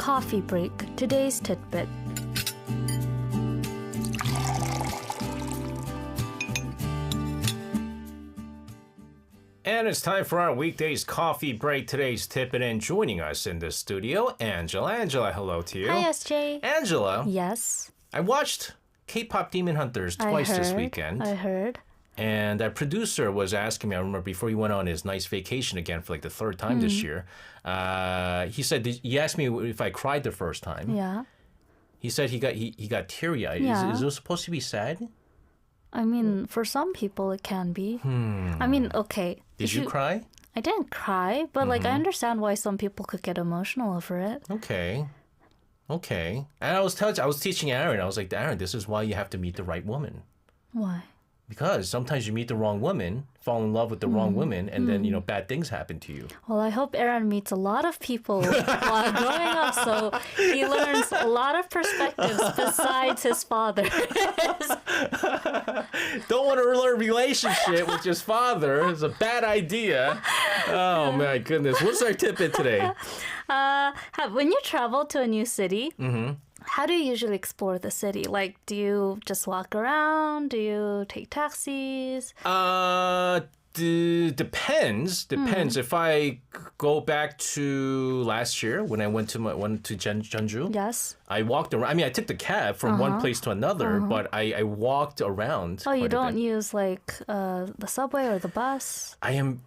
Coffee break. Today's tidbit. And it's time for our weekdays coffee break. Today's tidbit, and joining us in the studio, Angela. Angela, hello to you. Hi, SJ. Angela. Yes. I watched K-pop Demon Hunters twice this weekend. I heard. And our producer was asking me, I remember before he went on his nice vacation again for like the third time this year, he said, he asked me if I cried the first time. Yeah. He said he got teary-eyed. Yeah. Is it supposed to be sad? I mean, for some people it can be. I mean, okay. Did you cry? I didn't cry, but like I understand why some people could get emotional over it. Okay. And I was teaching Aaron, I was like, Aaron, this is why you have to meet the right woman. Why? Because sometimes you meet the wrong woman, fall in love with the wrong woman, and then, bad things happen to you. Well, I hope Aaron meets a lot of people while growing up, so he learns a lot of perspectives besides his father. Don't want to learn relationship with his father. It's a bad idea. Oh, my goodness. What's our tidbit today? When you travel to a new city, how do you usually explore the city? Like, do you just walk around? Do you take taxis? Depends. If I go back to last year when I went to Jeonju. Yes. I walked around. I mean, I took the cab from one place to another, but I walked around. Oh, you don't use like the subway or the bus? I am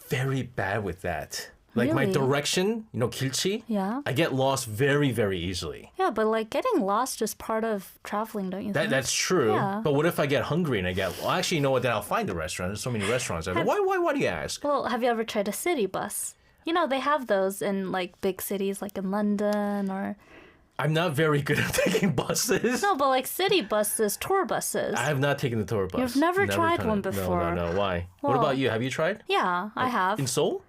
very bad with that. Like my Really? direction, 길치. Yeah. I get lost very, very easily. Yeah, but like getting lost is part of traveling, don't you think? That's true. Yeah. But what if I get hungry and actually, you know what? Then I'll find a restaurant. There's so many restaurants. Why do you ask? Well, have you ever tried a city bus? You know, they have those in like big cities like in London or... I'm not very good at taking buses. No, but like city buses, tour buses. I have not taken the tour bus. You've never tried one before. No. Why? What Well, about you? Have you tried? Yeah, I have. In Seoul?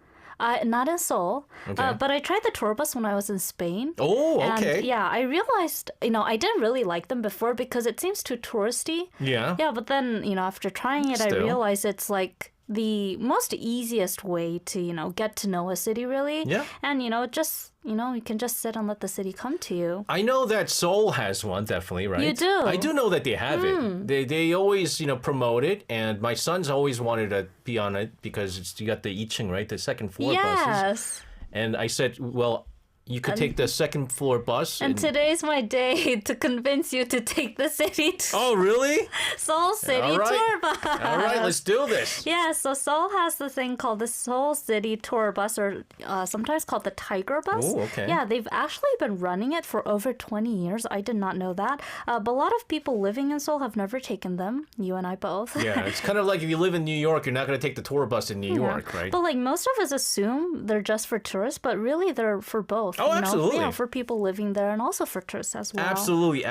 Not in Seoul, Okay. but I tried the tour bus when I was in Spain. Oh, okay. And yeah, I realized, I didn't really like them before because it seems too touristy. Yeah. Yeah, but then, after trying it, I Still. realized it's like the most easiest way to, get to know a city really. Yeah. And, you can just sit and let the city come to you. I know that Seoul has one, definitely, right? You do? I do know that they have it. They always, promote it, and my son's always wanted to be on it because you got the iching, right? The second floor buses. Yes. And I said, well, you could take the second floor bus. And today's my day to convince you to take the city Oh, really? Seoul City All right. Tour Bus. All right, let's do this. Yeah, so Seoul has the thing called the Seoul City Tour Bus, or sometimes called the Tiger Bus. Oh, okay. Yeah, they've actually been running it for over 20 years. I did not know that. But a lot of people living in Seoul have never taken them. You and I both. Yeah, it's kind of like if you live in New York, you're not going to take the tour bus in New York, right? But like most of us assume they're just for tourists, but really they're for both. Oh, absolutely. Yeah, for people living there and also for tourists as well. Absolutely.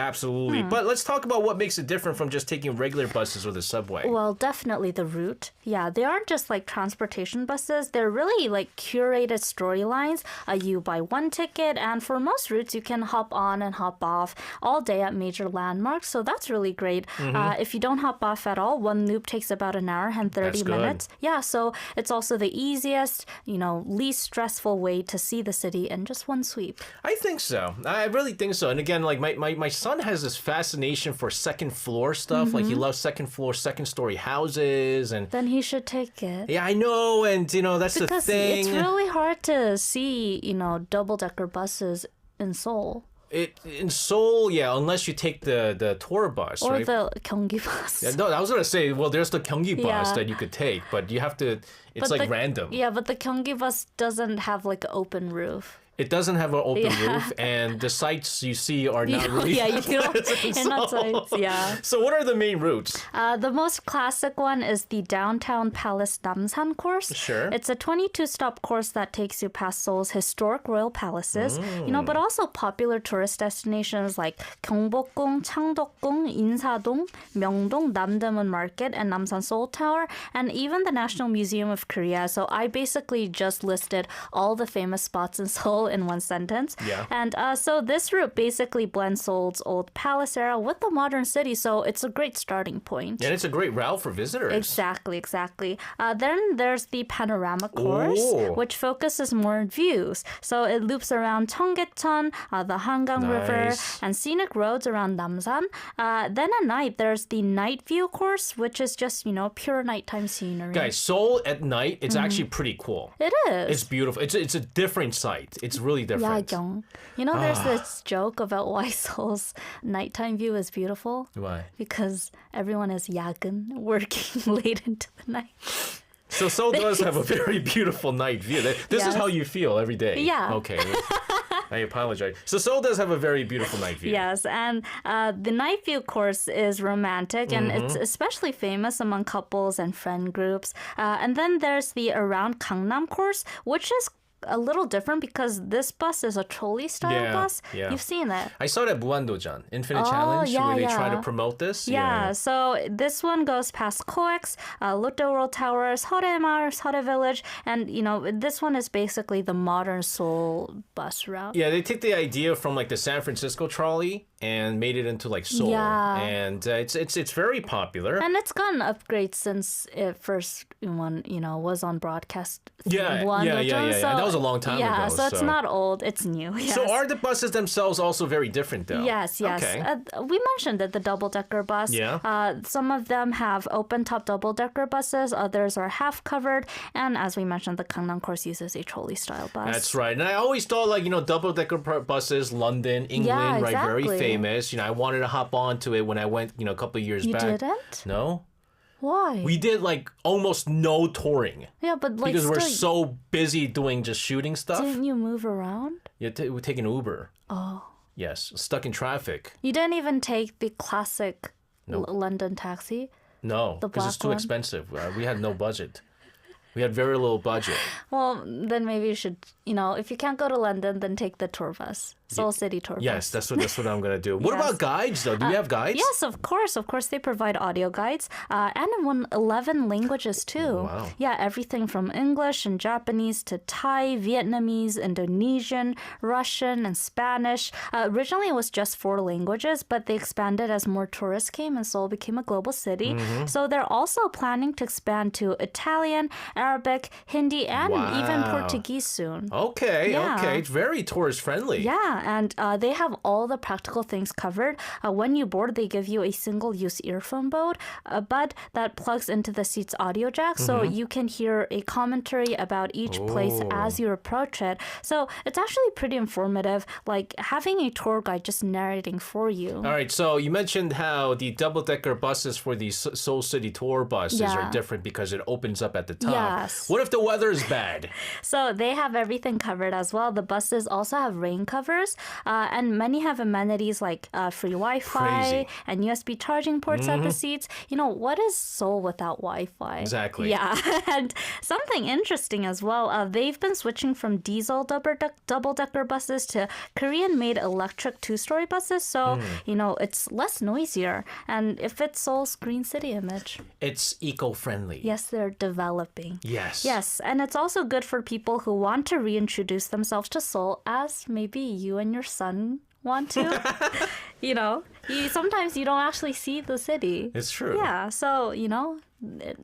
But let's talk about what makes it different from just taking regular buses or the subway. Well, definitely the route. Yeah, they aren't just like transportation buses. They're really like curated storylines. You buy one ticket, and for most routes, you can hop on and hop off all day at major landmarks. So that's really great. If you don't hop off at all, one loop takes about an hour and 30 That's good. minutes. Yeah, so it's also the easiest, least stressful way to see the city in just one sweep. I think so. I really think so. And again, like my son has this fascination for second floor stuff. Like he loves second floor, second story houses, and Then he should take it. yeah, I know. And that's Because the thing. it's really hard to see, double-decker buses in Seoul. In Seoul, yeah, unless you take the tour bus, Or right? the Gyeonggi bus. Yeah, no, I was gonna say, well, there's the Gyeonggi bus Yeah. that you could take, but you have to. It's But like the- random. Yeah, but the Gyeonggi bus doesn't have like an open roof. It doesn't have an open Yeah. roof, and the sites you see are not really. Yeah, you don't. pleasant in You're not Seoul. sites, yeah. So, what are the main routes? The most classic one is the Downtown Palace Namsan course. Sure. It's a 22-stop course that takes you past Seoul's historic royal palaces, but also popular tourist destinations like Gyeongbokgung, Changdeokgung, Insadong, Myeongdong, Namdaemun Market, and Namsan Seoul Tower, and even the National Museum of Korea. So I basically just listed all the famous spots in Seoul in one sentence. Yeah. And so this route basically blends Seoul's old palace era with the modern city. So it's a great starting point. And it's a great route for visitors. Exactly. Then there's the panorama course, which focuses more on views. So it loops around Cheonggyecheon, the Hangang River, Nice. and scenic roads around Namsan. Then at night, there's the night view course, which is just, pure nighttime scenery. Guys, Seoul at night, it's actually pretty cool. It is. It's beautiful. It's a different sight. It's really different. Yagyong. There's this joke about why Seoul's nighttime view is beautiful. Why? Because everyone is yagen, working late into the night. So Seoul does have a very beautiful night view. This is Yes. how you feel every day. Yeah. Okay. I apologize. So Seoul does have a very beautiful night view. Yes, and the night view course is romantic, and it's especially famous among couples and friend groups. And then there's the Around Gangnam course, which is a little different because this bus is a trolley style Yeah, bus. yeah. You've seen it. I saw that Muandojan Infinite Challenge yeah, where they try yeah. to promote this. Yeah, so this one goes past COEX, Lotte World Tower, Seoraemar, Seore Village, and this one is basically the modern Seoul bus route. Yeah, they take the idea from like the San Francisco trolley and made it into like Seoul. Yeah. And it's very popular. And it's gotten upgrades since it first was on broadcast. Yeah. So, That was a long time ago. Yeah, so it's not old, it's new. Yes. So are the buses themselves also very different though? Yes. Okay. We mentioned that the double-decker bus. Yeah. Some of them have open-top double-decker buses. Others are half-covered. And as we mentioned, the Gangnam course uses a trolley-style bus. That's right. And I always thought like, double-decker buses, London, England, Yeah, right? Very exactly. famous. I wanted to hop onto it when I went, a couple of years You back. didn't? No? Why? We did like almost no touring. yeah, but like Because we're still, so busy doing just shooting stuff. didn't you move around? Yeah, we take an Uber. Oh. Yes, stuck in traffic. You didn't even take the classic London taxi? No, The because it's black too one? expensive. We had no budget. We had very little budget. Well, then maybe you should, if you can't go to London, then take the tour bus. Seoul City tour Yes, bus. that's what I'm gonna do. What Yes. about guides though? Do we have guides? Yes, of course. Of course, they provide audio guides and in 11 languages too. Wow. Yeah, everything from English and Japanese to Thai, Vietnamese, Indonesian, Russian, and Spanish. Originally, it was just 4 languages, but they expanded as more tourists came and Seoul became a global city. So they're also planning to expand to Italian, Arabic, Hindi, and even Wow. Portuguese soon. Okay, Yeah. okay. It's very tourist friendly. Yeah, and they have all the practical things covered. When you board, they give you a single-use earphone bud that plugs into the seat's audio jack, so you can hear a commentary about each place as you approach it. So it's actually pretty informative, like having a tour guide just narrating for you. All right, so you mentioned how the double-decker buses for the Seoul City tour buses Yeah. are different because it opens up at the top. Yes. What if the weather is bad? So they have everything covered as well. The buses also have rain covers, and many have amenities like free Wi-Fi Crazy. and USB charging ports at the seats. What is Seoul without Wi-Fi? Exactly. Yeah, and something interesting as well. They've been switching from diesel double-decker buses to Korean-made electric 2-story buses. So it's less noisier, and it fits Seoul's green city image. It's eco-friendly. Yes, they're developing. Yes. Yes, and it's also good for people who want to reintroduce themselves to Seoul, as maybe you and your son want to. Sometimes you don't actually see the city. It's true. Yeah, so,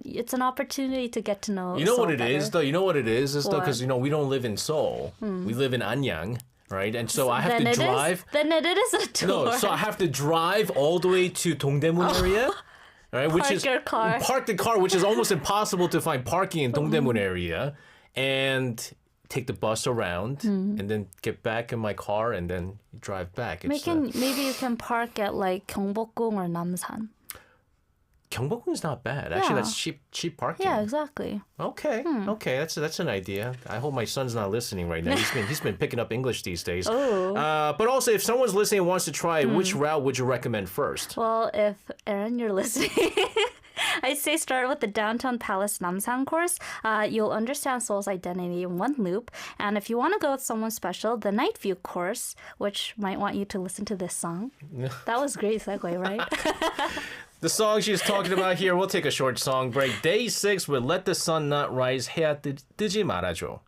it's an opportunity to get to know You know Seoul what it is, better. though? You know what it is though? What? Because, we don't live in Seoul. We live in Anyang, right? And so I have Then to it drive. Then it is a tour. No, so I have to drive all the way to Dongdaemun area. Right, which Park is your car. Park the car, which is almost impossible to find parking in Dongdaemun area, and take the bus around, and then get back in my car, and then drive back. It's, Maybe you can park at like Gyeongbokgung or Namsan. Gyeongbokgung is not bad. Actually, Yeah. that's cheap parking. Yeah, exactly. Okay, okay, that's an idea. I hope my son's not listening right now. He's been picking up English these days. Oh. But also, if someone's listening and wants to try it, which route would you recommend first? Well, if Aaron, you're listening, I'd say start with the Downtown Palace Namsan course. You'll understand Seoul's identity in one loop. And if you want to go with someone special, the Night View course, which might want you to listen to this song. That was great segue, right? The song she's talking about here, we'll take a short song break. Day 6 with Let the Sun Not Rise, 해야 뜨지 말아줘.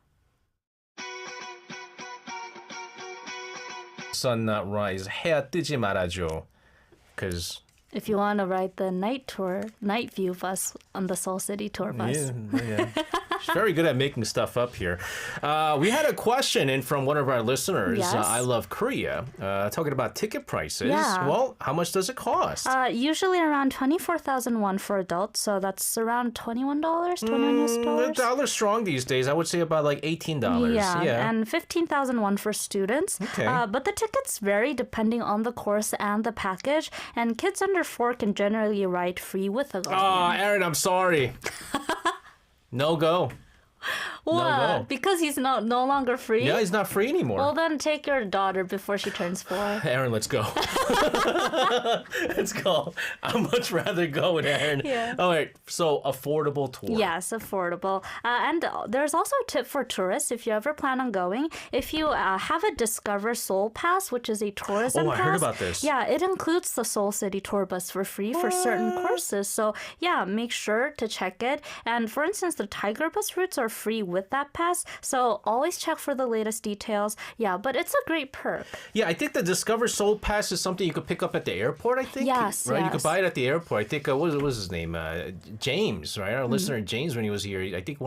sun not rise. 해야 뜨지 말아줘. Because If you want to ride the night view bus on the Seoul City tour bus. yeah. She's very good at making stuff up here. We had a question in from one of our listeners. Yes. I love Korea. Talking about ticket prices. Yeah. Well, how much does it cost? Usually around 24,001 for adults, so that's around $21, $21 US. The dollar's strong these days. I would say about like $18. Yeah, and 15,001 for students. Okay. But the tickets vary depending on the course and the package, and kids under 4 can generally ride free with a guardian. Oh, Aaron, I'm sorry. No go. What? No. Because he's no longer free? Yeah, he's not free anymore. Well, then take your daughter before she turns 4. Aaron, let's go. Let's go. I'd much rather go with Aaron. Yeah. All right, so affordable tour. Yes, affordable. And there's also a tip for tourists if you ever plan on going. If you have a Discover Seoul Pass, which is a tourism Oh, I pass. heard about this. Yeah, it includes the Seoul City tour bus for free for certain courses. So yeah, make sure to check it. And for instance, the Tiger Bus routes are free with that pass. So always check for the latest details. Yeah, but it's a great perk. Yeah, I think the Discover Seoul Pass is something you could pick up at the airport, I think. Yes, Right? You could yes. buy it at the airport. I think, what was his name? James, right? Mm-hmm. Our listener, James, when he was here, I think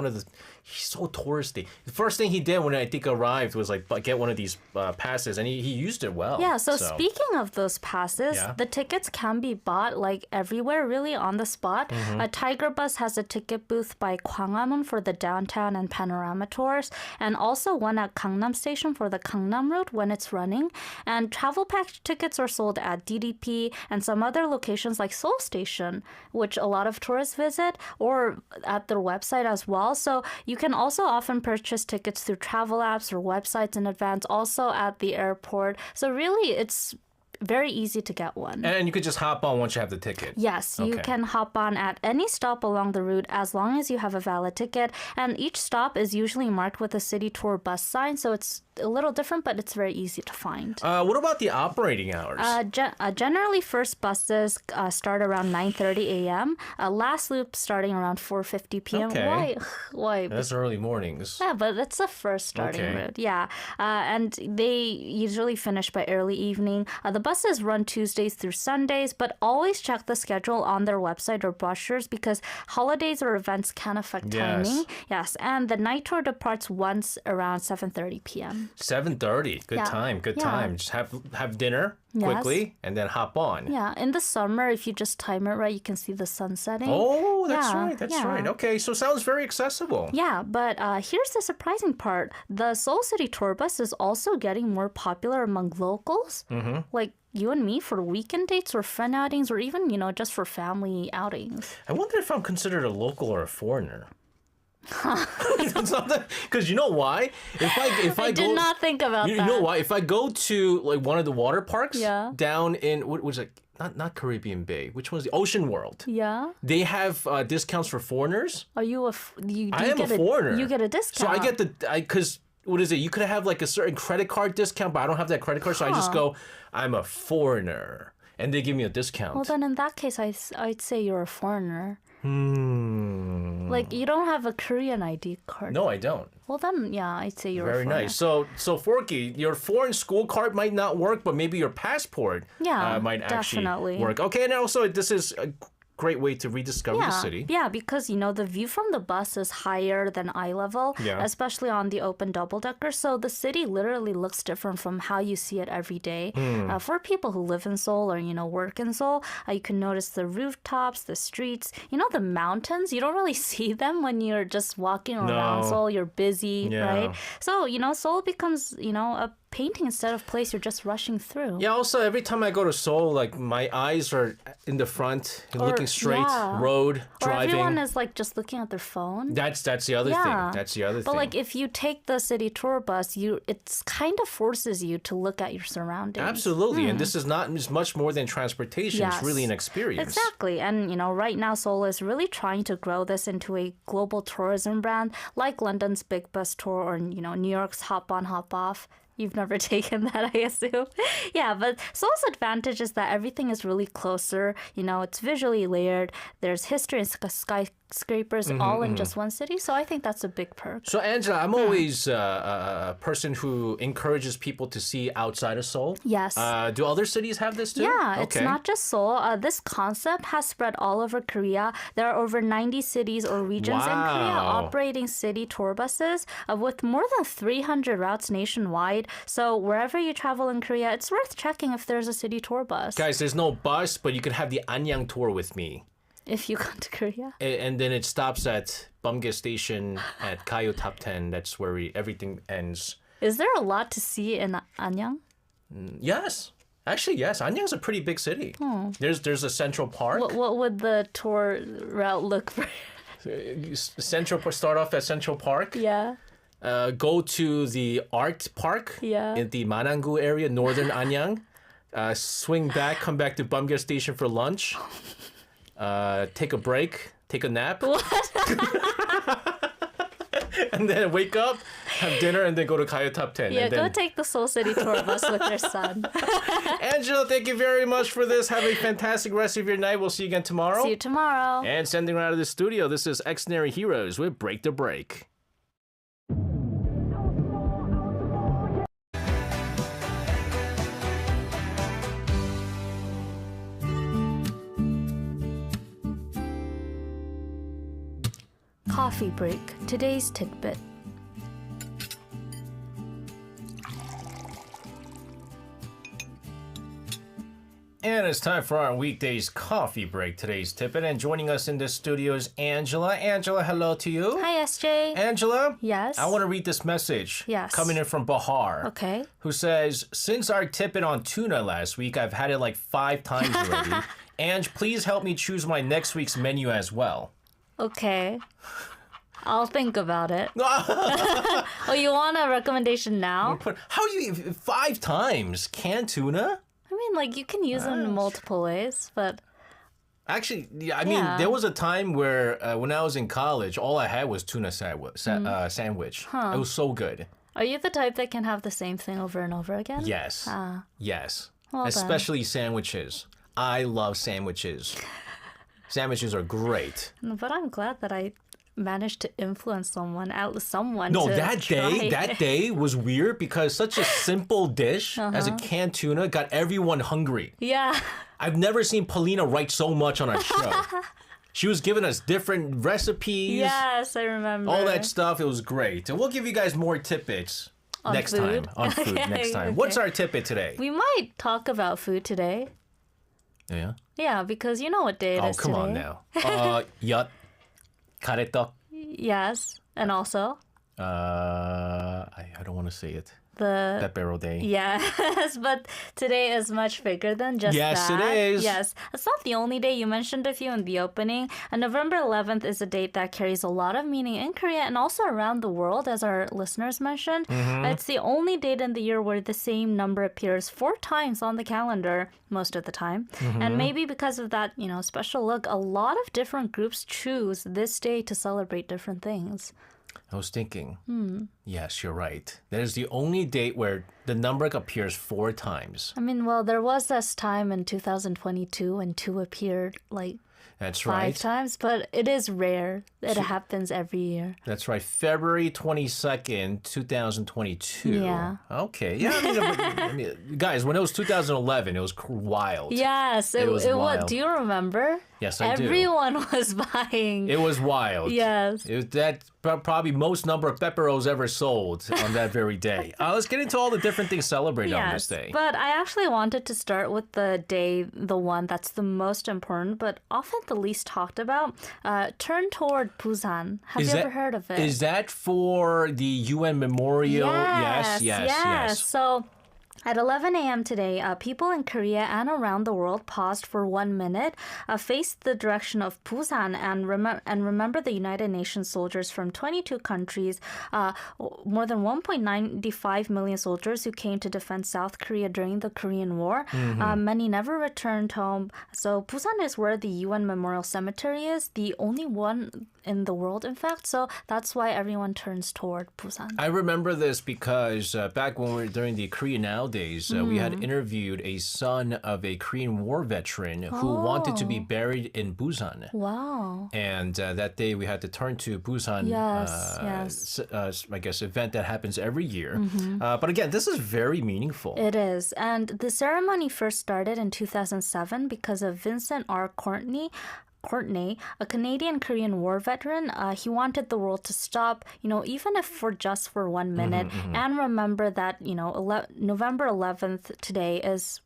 he's so touristy. The first thing he did when I think arrived was like get one of these passes, and he used it well. Yeah, so speaking of those passes, Yeah. the tickets can be bought like everywhere, really on the spot. Mm-hmm. A Tiger Bus has a ticket booth by Gwanghwamun for the downtown and panorama tours, and also one at Gangnam Station for the Gangnam route when it's running. And travel pack tickets are sold at DDP and some other locations like Seoul Station, which a lot of tourists visit, or at their website as well. So you can also often purchase tickets through travel apps or websites in advance, also at the airport. So really, it's very easy to get one. And you could just hop on once you have the ticket. Yes, you Okay. can hop on at any stop along the route as long as you have a valid ticket. And each stop is usually marked with a city tour bus sign, so it's a little different, but it's very easy to find. What about the operating hours? Generally, first buses start around 9:30 a.m. Last loop starting around 4:50 p.m. Okay. Why? Why? That's early mornings. Yeah, but that's the first starting Okay. route. Yeah. And they usually finish by early evening. The buses run Tuesdays through Sundays, but always check the schedule on their website or brochures because holidays or events can affect Yes. timing. Yes. And the night tour departs once around 7:30 p.m. 7:30. Good Yeah. time. Good Yeah. time. Just have dinner Yes. quickly and then hop on. Yeah. In the summer, if you just time it right, you can see the sun setting. Oh, that's Yeah, right. That's yeah. right. Okay, so sounds very accessible. Yeah, but here's the surprising part. The Seoul City tour bus is also getting more popular among locals, like you and me, for weekend dates or friend outings or even, just for family outings. I wonder if I'm considered a local or a foreigner. Because you know why? If I I go, did not think about you that. know why? If I go to like one of the water parks Yeah. down in what was it? Not Caribbean Bay. Which one was the Ocean World? Yeah? They have discounts for foreigners. Are you I am a foreigner. You get a So discount. I get because what is it? You could have like a certain credit card discount, but I don't have that credit card, so I just go, I'm a foreigner, and they give me a discount. Well, then in that case, I'd say you're a foreigner. Like, you don't have a Korean ID card. No, I don't. Well, then, yeah, I'd say you're a Very foreigner. nice. So Forky, your foreign school card might not work, but maybe your passport Yeah, might actually definitely. work. Okay, and also this is a great way to rediscover the city. Yeah, because the view from the bus is higher than eye level, Yeah. especially on the open double decker. So the city literally looks different from how you see it every day. Hmm. For people who live in Seoul or work in Seoul, you can notice the rooftops, the streets, the mountains. You don't really see them when you're just walking around No. Seoul. You're busy, Yeah. right? So Seoul becomes a painting instead of place you're just rushing through. Yeah, also every time I go to Seoul, like my eyes are in the front, looking straight, yeah. road, Or driving. everyone is like just looking at their phone. That's the other Yeah. thing. That's the other But thing. like if you take the city tour bus, it's kind of forces you to look at your surroundings. Absolutely, and this is not as much more than transportation. It's Yes. really an experience. Exactly. And right now Seoul is really trying to grow this into a global tourism brand like London's Big Bus Tour or New York's Hop On Hop Off. You've never taken that, I assume. Yeah, but Seoul's advantage is that everything is really closer. It's visually layered. There's history and skyscrapers all in just one city. So I think that's a big perk. So, Angela, I'm always a person who encourages people to see outside of Seoul. Yes. Do other cities have this too? Yeah, it's not just Seoul. This concept has spread all over Korea. There are over 90 cities or regions in Korea operating city tour buses with more than 300 routes nationwide. So wherever you travel in Korea, it's worth checking if there's a city tour bus. Guys, there's no bus, but you can have the Anyang tour with me. If you come to Korea. And then it stops at Bumge Station at Kayo Top 10. That's where everything ends. Is there a lot to see in Anyang? Yes. Actually, yes. Anyang's a pretty big city. There's a Central Park. What would the tour route look for? Start off at Central Park. Yeah. Go to the Art Park in the Manangu area, northern Anyang. Swing back, come back to Bumge Station for lunch. Take a break, take a nap. What? And then wake up, have dinner, and then go to Kayo Top 10. Yeah, and then... go take the Seoul City tour bus with your son. Angela, thank you very much for this. Have a fantastic rest of your night. We'll see you again tomorrow. See you tomorrow. And sending her out of the studio, this is Extraordinary Heroes with Break the Break. Coffee break. Today's tidbit. And it's time for our weekdays coffee break. Today's tidbit. And joining us in the studio is Angela. Angela, hello to you. Hi, SJ. Angela? Yes? I want to read this message. Yes. Coming in from Bahar. Okay. Who says, since our tidbit on tuna last week, I've had it like 5 times already. Ange, please help me choose my next week's menu as well. Okay. I'll think about it. Oh, you want a recommendation now? How you 5 times canned tuna? I mean, like, you can use them in multiple ways, but... Actually, yeah, I mean, there was a time where when I was in college, all I had was tuna sandwich. It was so good. Are you the type that can have the same thing over and over again? Yes. Yes. Well Especially sandwiches. I love sandwiches. Sandwiches are great. But I'm glad that I managed to influence someone No, to that day was weird because such a simple dish as a canned tuna got everyone hungry. Yeah. I've never seen Paulina write so much on our show. She was giving us different recipes. Yes, I remember. All that stuff. It was great. And we'll give you guys more tidbits next time. On food next time. Okay. What's our tidbit today? We might talk about food today. Yeah? Yeah, because you know what day it is come today. on now. Yut. Karetok. Yes, and also I don't want to say it. the Pepero Day. Yes, but today is much bigger than just that. Yes, it is. Yes, it's not the only day. You mentioned a few in the opening. And November 11th is a date that carries a lot of meaning in Korea and also around the world, as our listeners mentioned. It's the only date in the year where the same number appears 4 times on the calendar most of the time. And maybe because of that, special look, a lot of different groups choose this day to celebrate different things. I was thinking, yes, you're right. That is the only date where the number appears 4 times. I mean, well, there was this time in 2022 when 2 appeared like That's 5 right. times, but it is rare. It happens every year. That's right. February 22nd, 2022. Yeah. Okay. Yeah, I mean, guys, when it was 2011, it was wild. Yes, It was wild. Do you remember? Yes, I do. Everyone was buying. It was wild. Yes. It was that probably most number of pepperos ever sold on that very day. Let's get into all the different things celebrated on this day. But I actually wanted to start with the day, the one that's the most important, but often the least talked about. Turn toward Busan. Have you ever heard of it? Is that for the UN Memorial? Yes. So at 11 a.m. today, people in Korea and around the world paused for 1 minute, faced the direction of Busan, and remember the United Nations soldiers from 22 countries, more than 1.95 million soldiers who came to defend South Korea during the Korean War. Many never returned home. So Busan is where the UN Memorial Cemetery is, the only one in the world, in fact. So that's why everyone turns toward Busan. I remember this because back when we were during the Korea Now Days, we had interviewed a son of a Korean War veteran who wanted to be buried in Busan. Wow. And that day we had to turn to Busan, I guess, event that happens every year. But again, this is very meaningful. It is. And the ceremony first started in 2007 because of Vincent R. Courtney, a Canadian-Korean war veteran. He wanted the world to stop, even if for 1 minute, and remember that, November 11th today is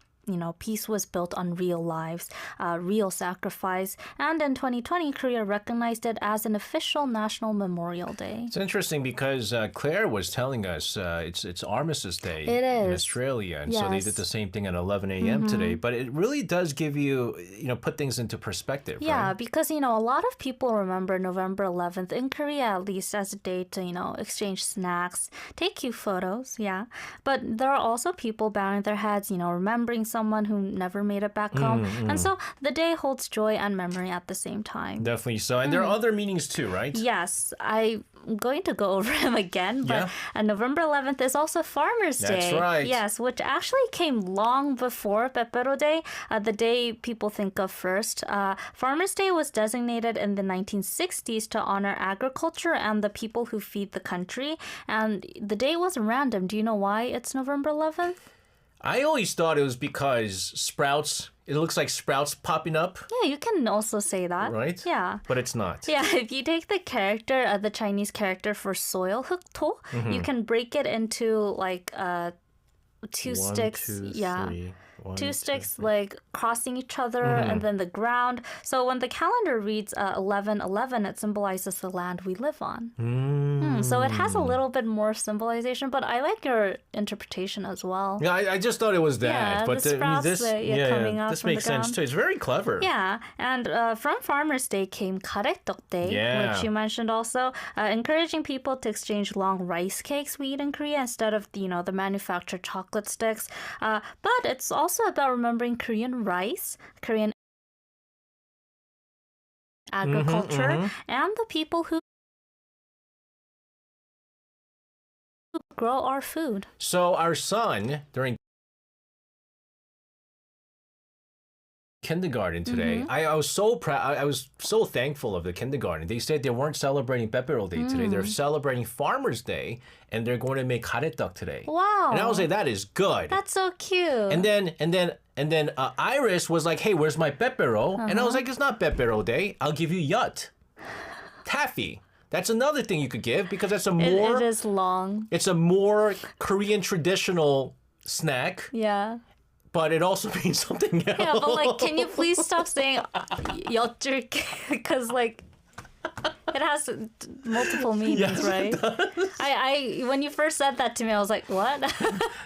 peace was built on real lives, real sacrifice. And in 2020, Korea recognized it as an official National Memorial Day. It's interesting because Claire was telling us it's Armistice Day in Australia. And so they did the same thing at 11 a.m. today. But it really does give you, put things into perspective, Yeah, right? because, a lot of people remember November 11th, in Korea at least, as a day to, exchange snacks, take cute photos, yeah. But there are also people bowing their heads, remembering someone who never made it back home. And so the day holds joy and memory at the same time. Definitely so. And there are other meanings too, right? Yes, I'm going to go over him again. But November 11th is also Farmer's Day. That's right. Yes, which actually came long before Pepero Day, the day people think of first. Farmer's Day was designated in the 1960s to honor agriculture and the people who feed the country. And the day wasn't random. Do you know why it's November 11th? I always thought it was because sprouts, it looks like sprouts popping up. Yeah, you can also say that. Right? Yeah. But it's not. Yeah, if you take the character, the Chinese character for soil, 흑토, you can break it into like two sticks. Two sticks like crossing each other and then the ground. So when the calendar reads 11/11, it symbolizes the land we live on. So it has a little bit more symbolization, but I like your interpretation as well. Yeah, I just thought it was that. Yeah, but the sprouts coming out this from makes the ground. sense too. It's very clever. Yeah, and from Farmer's Day came Karetok Day, Yeah. which you mentioned also, encouraging people to exchange long rice cakes we eat in Korea instead of the manufactured chocolate sticks. But it's also about remembering Korean rice, Korean agriculture, and the people who grow our food. So our son, during kindergarten today, I was so proud. I was so thankful of the kindergarten. They said they weren't celebrating Pepero Day today. They're celebrating Farmer's Day, and they're going to make karetak today. Wow. And I was like, that is good. That's so cute. And then Iris was like, hey, where's my Pepero? And I was like, it's not Pepero Day. I'll give you yut. Taffy. That's another thing you could give because that's a more... It is long. It's a more Korean traditional snack. Yeah. But it also means something else. Yeah, but like, can you please stop saying 엿줄게? Because like, it has multiple meanings, right? I when you first said that to me, I was like, what?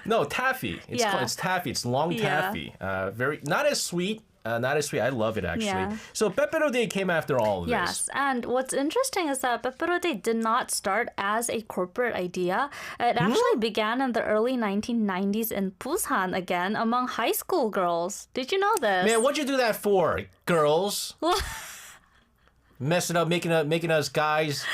No, taffy. It's taffy. It's long taffy. Very not as sweet. Not as sweet. I love it, actually. Yeah. So Pepero Day came after all of this. Yes, and what's interesting is that Pepero Day did not start as a corporate idea. It actually began in the early 1990s in Busan again among high school girls. Did you know this? Man, what'd you do that for, girls? Messing up, making us guys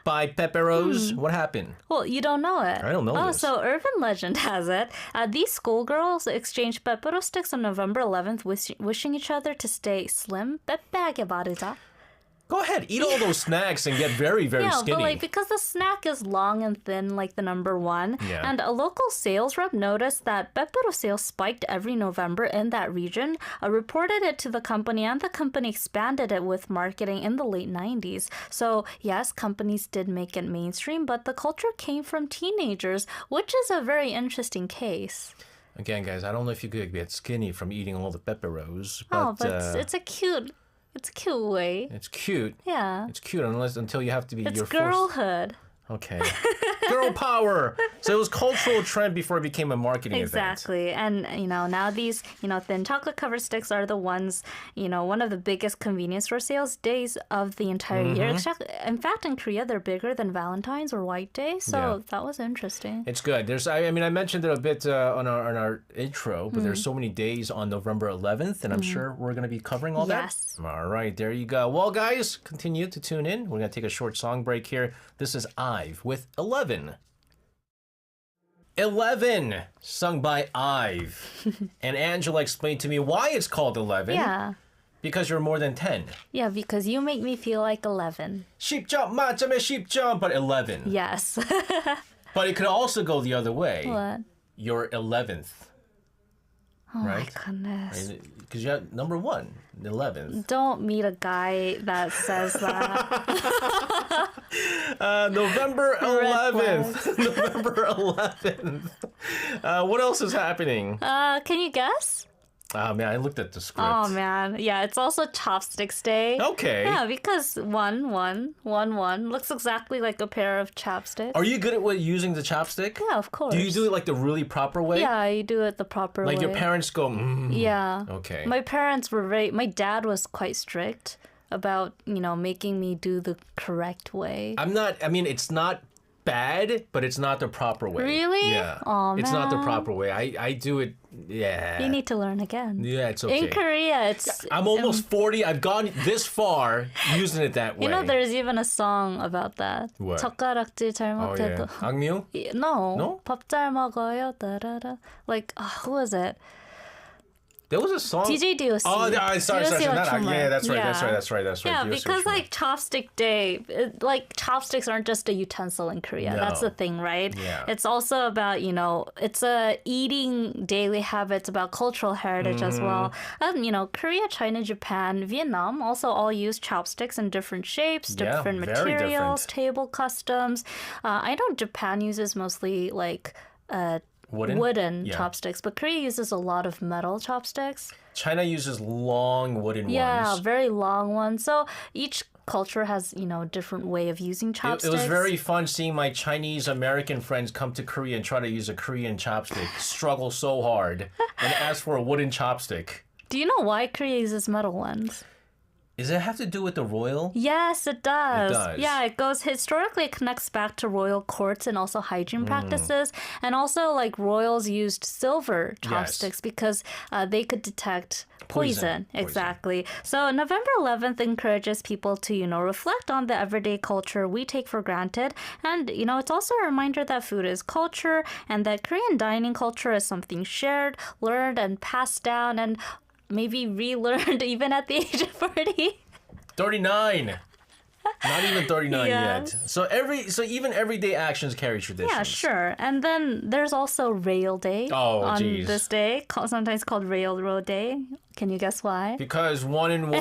buy Pepperos. What happened? Well, you don't know it. I don't know this. So urban legend has it. These schoolgirls exchanged pepero sticks on November 11th, wishing each other to stay slim. 빼빼하게 마르자. Go ahead, eat all those snacks and get very, very skinny. But like because the snack is long and thin, like the number one, and a local sales rep noticed that pepero sales spiked every November in that region, reported it to the company, and the company expanded it with marketing in the late 90s. So yes, companies did make it mainstream, but the culture came from teenagers, which is a very interesting case. Again, guys, I don't know if you could get skinny from eating all the pepperos, but, it's a cute way. It's cute. Yeah. It's cute until you have to be It's your girlhood. Okay. Girl power. So it was cultural trend before it became a marketing Exactly. event. And, now these, thin chocolate covered sticks are the ones, one of the biggest convenience store sales days of the entire year. In fact, in Korea, they're bigger than Valentine's or White Day. So that was interesting. It's good. I mentioned it a bit on our intro, but there's so many days on November 11th, and I'm sure we're going to be covering all that. Yes. All right, there you go. Well, guys, continue to tune in. We're going to take a short song break here. This is IVE with 11. 11, sung by Ive. And Angela explained to me why it's called 11. Yeah. Because you're more than 10. Yeah, because you make me feel like 11. 10점 만점에 10점, but 11. Yes. But it could also go the other way. What? You're 11th. Oh right? my goodness. Because you have number 1, 11th. Don't meet a guy that says that. November Red 11th. November 11th. What else is happening? Can you guess? Oh, man, I looked at the script. Oh man, yeah, it's also Chopsticks Day. Okay. Yeah, because 1 looks exactly like a pair of chopsticks. Are you good at using the chopstick? Yeah, of course. Do you do it like the really proper way? Yeah, you do it the proper way. Like your parents go, Yeah. Okay. My parents were my dad was quite strict about, making me do the correct way. It's not bad, but it's not the proper way. Really? Yeah. Aw, it's not the man. proper way. I do it, yeah. You need to learn again. Yeah, it's okay. In Korea, it's... I'm almost 40. I've gone this far using it that way. there's even a song about that. What? 젓가락질 Oh, yeah. 잘못해도... 악뮤? No. No? 밥 잘 먹어요. 따라라. Like, who was it? There was a song. DJ DOC. Oh, sorry. Yeah, that's right. Yeah, DOC because was like Chopstick Day, chopsticks aren't just a utensil in Korea. No. That's the thing, right? Yeah. It's also about, it's a eating daily habits, about cultural heritage as well. And, Korea, China, Japan, Vietnam also all use chopsticks in different shapes, Yeah, different very materials, different. table customs. I know Japan uses mostly like wooden Yeah. chopsticks, but Korea uses a lot of metal chopsticks. China uses long wooden Yeah, ones. very long ones. So each culture has, different way of using It chopsticks. was very fun seeing my Chinese American friends come to Korea and try to use a Korean chopstick, struggle so hard, and ask for a wooden chopstick. Do you know why Korea uses metal ones? Does it have to do with the royal? Yes, it does. It does. Yeah, historically it connects back to royal courts and also hygiene practices. And also like royals used silver chopsticks because they could detect poison. Exactly. So November 11th encourages people to, reflect on the everyday culture we take for granted. And, it's also a reminder that food is culture and that Korean dining culture is something shared, learned, and passed down, and maybe relearned even at the age of 40. 39. Not even 39 Yes. yet. So even everyday actions carry traditions. Yeah, sure. And then there's also Rail Day on geez. this day, sometimes called Railroad Day. Can you guess why? Because 1 and 1,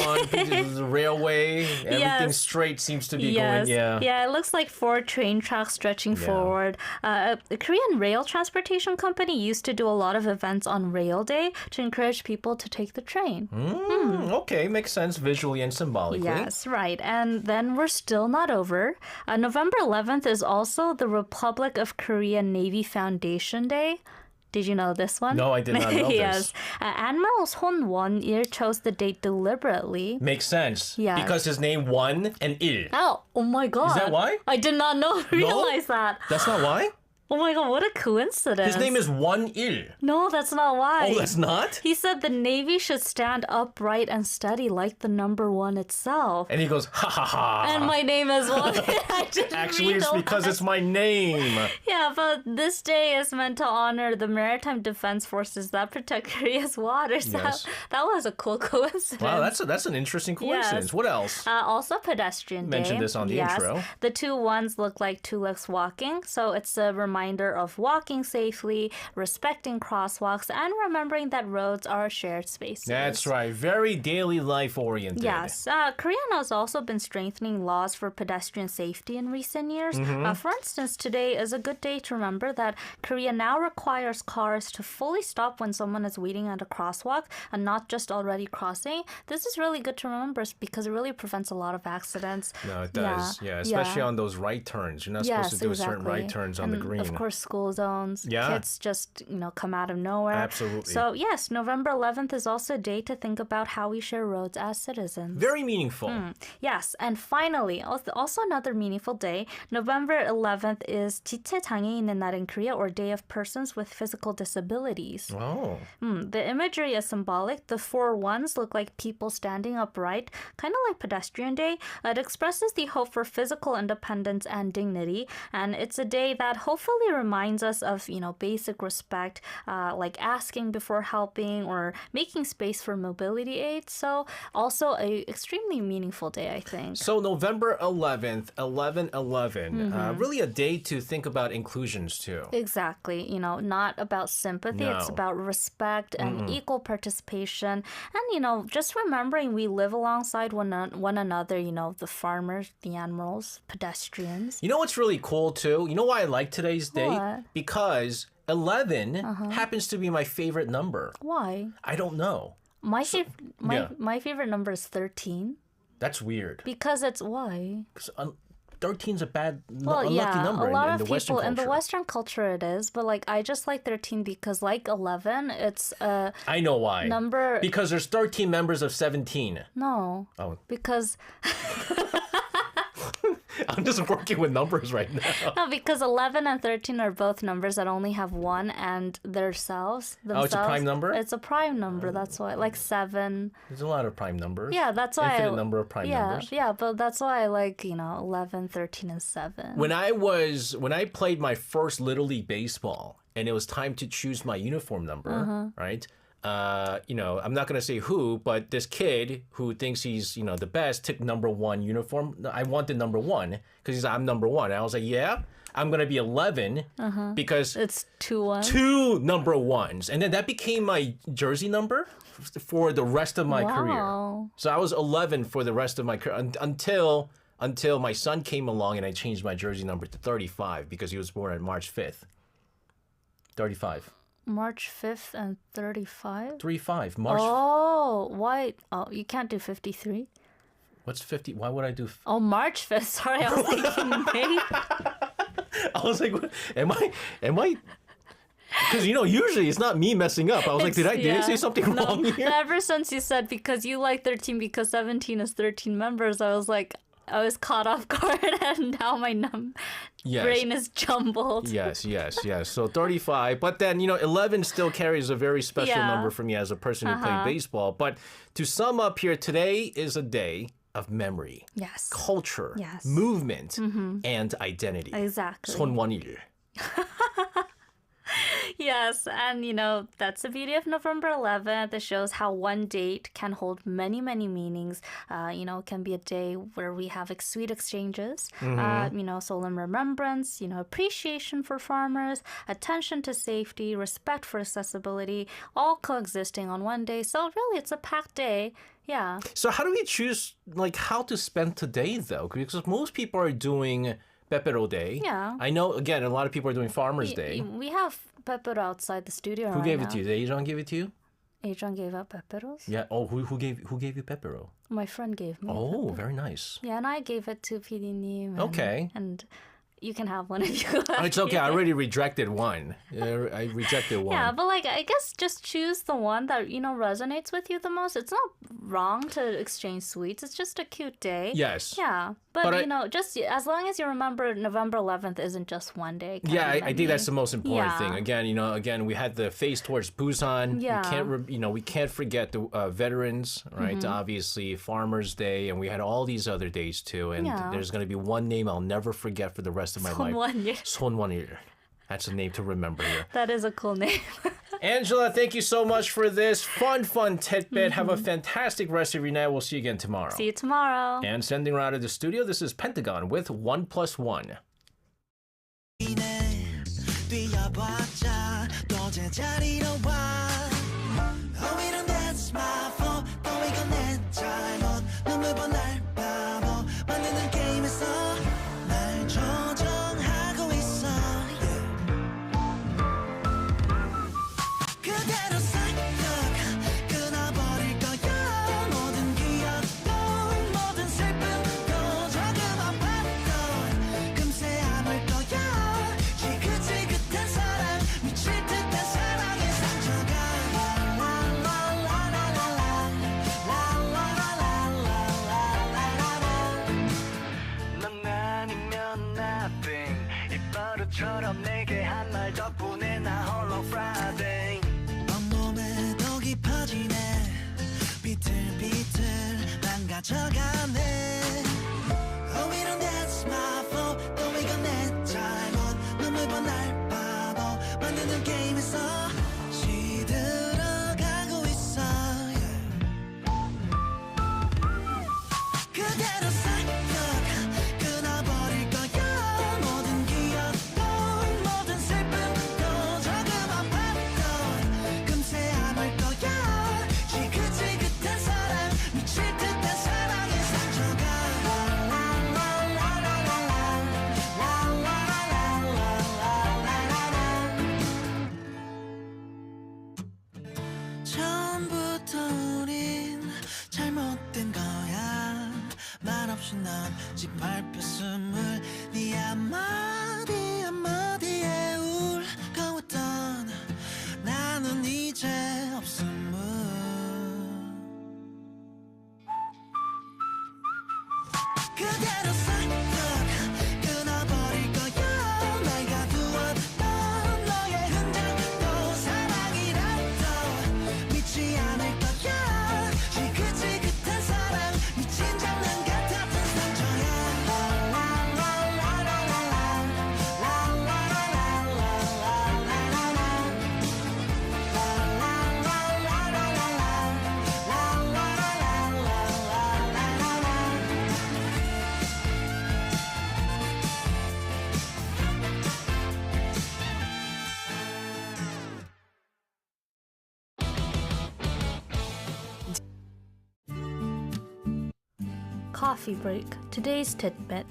the railway, everything Yes. straight seems to be Yes. going. Yeah. It looks like 4 train tracks stretching forward. The Korean Rail Transportation Company used to do a lot of events on Rail Day to encourage people to take the train. Okay, makes sense visually and symbolically. Yes, right. And then we're still not over. November 11th is also the Republic of Korea Navy Foundation Day. Did you know this one? No, I did not know Yes. this. Admiral Son Won-il chose the date deliberately. Makes sense. Yes. Because his name Won and Il. Oh my God. Is that why? I did not realize that. That's not why? Oh my God, what a coincidence. His name is Won Il. No, that's not why. Oh, that's not? He said the Navy should stand upright and steady like the number 1 itself. And he goes, ha ha ha. And my name is Won. I didn't Actually, it's because realize. it's my name. Yeah, but this day is meant to honor the maritime defense forces that protect Korea's waters. Yes. That was a cool coincidence. Wow, that's an interesting coincidence. Yes. What else? Also pedestrian day. Mentioned this on the intro. The 2 ones look like 2 legs walking, so it's a reminder of walking safely, respecting crosswalks, and remembering that roads are shared spaces. That's right. Very daily life oriented. Yes. Korea has also been strengthening laws for pedestrian safety in recent years. For instance, today is a good day to remember that Korea now requires cars to fully stop when someone is waiting at a crosswalk and not just already crossing. This is really good to remember because it really prevents a lot of accidents. No, it does. Yeah, especially on those right turns. You're not supposed to do certain right turns on the green. Of course, school zones. Yeah. Kids just, come out of nowhere. Absolutely. So, yes, November 11th is also a day to think about how we share roads as citizens. Very meaningful. Yes, and finally, also another meaningful day, November 11th is 지체 장애인의 날 in Korea, or Day of Persons with Physical Disabilities. Oh. The imagery is symbolic. The 4 ones look like people standing upright, kind of like Pedestrian Day. It expresses the hope for physical independence and dignity, and it's a day that hopefully really reminds us of, basic respect, like asking before helping or making space for mobility aids. So also a extremely meaningful day, I think. So November 11th, 11/11, really a day to think about inclusions too. Exactly. Not about sympathy. No. It's about respect and equal participation. And, just remembering we live alongside one another, the farmers, the animals, pedestrians. You know what's really cool too? You know why I like today's date? What? Because 11 happens to be my favorite number. Why? I don't know. My favorite number is 13. That's weird. Because it's why? 13's a bad, Well, unlucky yeah, number a lot in of the Western people culture. in the Western culture it is, but like I just like 13 because like 11, it's a I know why. number. Because there's 13 members of 17. No. Oh. Because I'm just working with numbers right now. no, because 11 and 13 are both numbers that only have one and themselves. Oh, it's a prime number? It's a prime number. That's why, like 7. There's a lot of prime numbers. Yeah, that's why. Infinite number of prime numbers. Yeah, but that's why I like 11, 13, and 7. When I played my first Little League baseball and it was time to choose my uniform number, right? I'm not gonna say who, but this kid who thinks he's the best took number 1 uniform. I wanted number 1 because he's like, I'm number 1. And I was like, yeah, I'm gonna be 11 because It's 2-1. 2 number 1s, and then that became my jersey number for the rest of my career. Wow. So I was 11 for the rest of my career until my son came along and I changed my jersey number to 35 because he was born on March 5th. 35. March 5th and 35? 35. March. Oh, why? Oh, you can't do 53? What's 50? Why would I do? Oh, March 5th. Sorry, I was thinking May. I was like, what? Am I? Because usually it's not me messing up. I was like, did I say something wrong here? Ever since you said because you like 13 because 17 is 13 members, I was caught off guard and now my brain is jumbled. Yes. So 35. But then, 11 still carries a very special number for me as a person who played baseball. But to sum up here, today is a day of memory, Yes. culture, Yes. movement, and identity. Exactly. 손원일. Yes, and that's the beauty of November 11th. It shows how one date can hold many, many meanings. It can be a day where we have sweet exchanges, solemn remembrance, appreciation for farmers, attention to safety, respect for accessibility, all coexisting on one day. So really, it's a packed day. Yeah. So how do we choose how to spend today though? Because most people are doing Pepero Day. Yeah. I know, again, a lot of people are doing Farmer's Day. We have pepero outside the studio Who right gave now. it to you? Did Arirang give it to you? Adrian gave out peperos. Yeah. Oh, who gave you Pepero? My friend gave me. Oh, very nice. Yeah, and I gave it to PD님. Okay. And you can have one if you like. It's okay. I already rejected one. I rejected one. Yeah, but I guess just choose the one that resonates with you the most. It's not wrong to exchange sweets. It's just a cute day. Yes. Yeah, but just as long as you remember November 11th isn't just one day. It can Yeah, be I many. think that's the most important Yeah. thing. Again, we had the face towards Busan. Yeah. We can't forget the veterans, right? Obviously, Farmers Day, and we had all these other days too. And Yeah. there's going to be one name I'll never forget for the rest of my life. 손원일. 손원일. That's a name to remember here. That is a cool name. Angela, thank you so much for this fun tidbit. Have a fantastic rest of your night. We'll see you again tomorrow. See you tomorrow. And sending her out of the studio, this is Pentagon with 1+1. 뛰어봤자 또 제자리로 와 Oh 이런 that's my fault 또 이건 내 잘못 눈물 날 바보 만드는 게임에서 날 조정하고 있어 그대로 싹둑 끊어버릴 거야 모든 기억도 모든 슬픔도 조금 아팠던 금세 아물 거야 지긋지긋한 사랑 미칠 듯한 사랑의 상처가 넌 아니면 nothing 입버릇처럼 내게 한 말 덕분에 나 홀로 Friday 온몸에 더 깊어지네 비틀비틀 망가져가네 Oh we don't that's my fault 또 이건 내 잘못 눈물 보날 짓밟혀 숨을 네 한마디 한마디에 울거웠던 나는 이제 없음을 그대로 싹둑 끊어버릴 거야 내가 두었던 너의 흔적도 사랑이라도 믿지 않을 거야 지긋지긋한 사랑 미친 장난 같았던 Coffee break. Today's tidbit.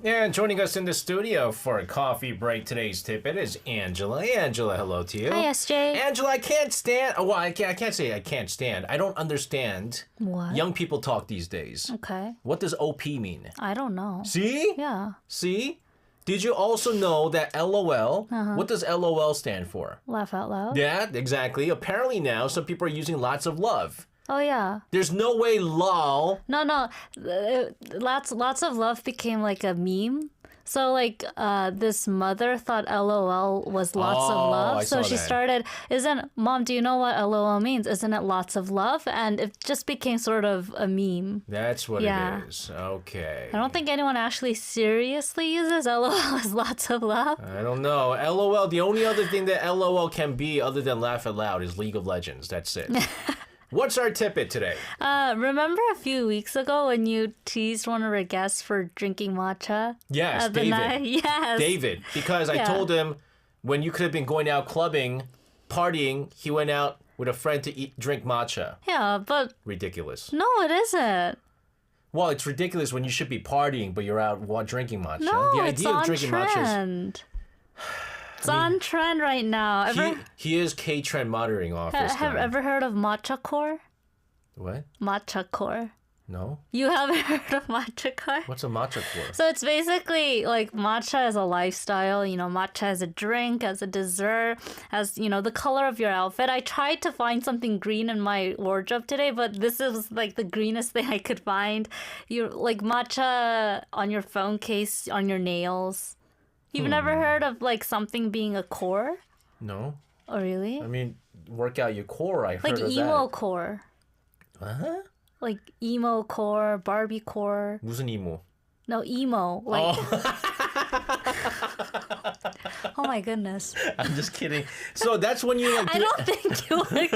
And joining us in the studio for a coffee break today's tidbit is Angela. Angela, hello to you. Hi, SJ. Angela, I can't stand. Oh, well, I can't say I can't stand. I don't understand What? young people talk these days. Okay. What does OP mean? I don't know. See? Yeah. See? Did you also know that LOL? What does LOL stand for? Laugh out loud. Yeah, exactly. Apparently now some people are using lots of love. Oh yeah. There's no way lol. No. Lots of love became like a meme. So like this mother thought LOL was lots of Oh, love. I So saw she that. started, Mom, do you know what LOL means? Isn't it lots of love? And it just became sort of a meme. That's what Yeah. it is. Okay. I don't think anyone actually seriously uses LOL as lots of love. I don't know. LOL, the only other thing that LOL can be other than laugh out loud is League of Legends. That's it. What's our tidbit today? Remember a few weeks ago when you teased one of our guests for drinking matcha? Yes, at the David. night? Yes. David, because I Yeah. told him when you could have been going out clubbing, partying, he went out with a friend to drink matcha. Yeah, but Ridiculous. no, it isn't. Well, it's ridiculous when you should be partying, but you're out drinking matcha. No, the it's idea of on drinking matcha is trend. It's on trend right now. he is K-Trend monitoring office. Have guy. ever heard of matcha core? What? Matcha core. No? You haven't heard of matcha core? What's a matcha core? So it's basically like matcha as a lifestyle, matcha as a drink, as a dessert, as, the color of your outfit. I tried to find something green in my wardrobe today, but this is like the greenest thing I could find. You like matcha on your phone case, on your nails. You've never heard of like something being a core? No. Oh, really? I mean, work out your core. I heard Like of emo that. core. Huh? Like emo core, Barbie core. 무슨 emo? No, emo. Like, Oh. oh my goodness. I'm just kidding. So that's when you like. I don't think you were kidding.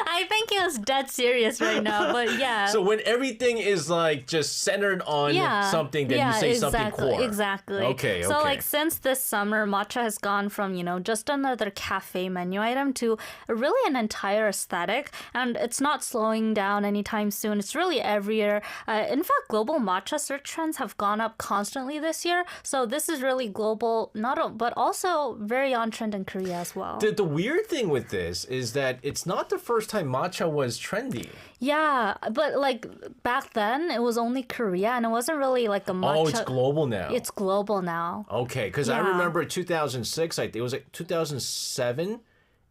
I think he was dead serious right now, but yeah. So when everything is like just centered on something, then you say something core. Exactly. Okay. So like since this summer, matcha has gone from, just another cafe menu item to really an entire aesthetic. And it's not slowing down anytime soon. It's really everywhere. In fact, global matcha search trends have gone up constantly this year. So this is really global, but also very on trend in Korea as well. The weird thing with this is that it's not the first time matcha was trendy. Yeah, but like back then it was only Korea and it wasn't really like a matcha. Oh, it's global now. It's global now. Okay, because I Yeah. remember 2006, it was like 2007.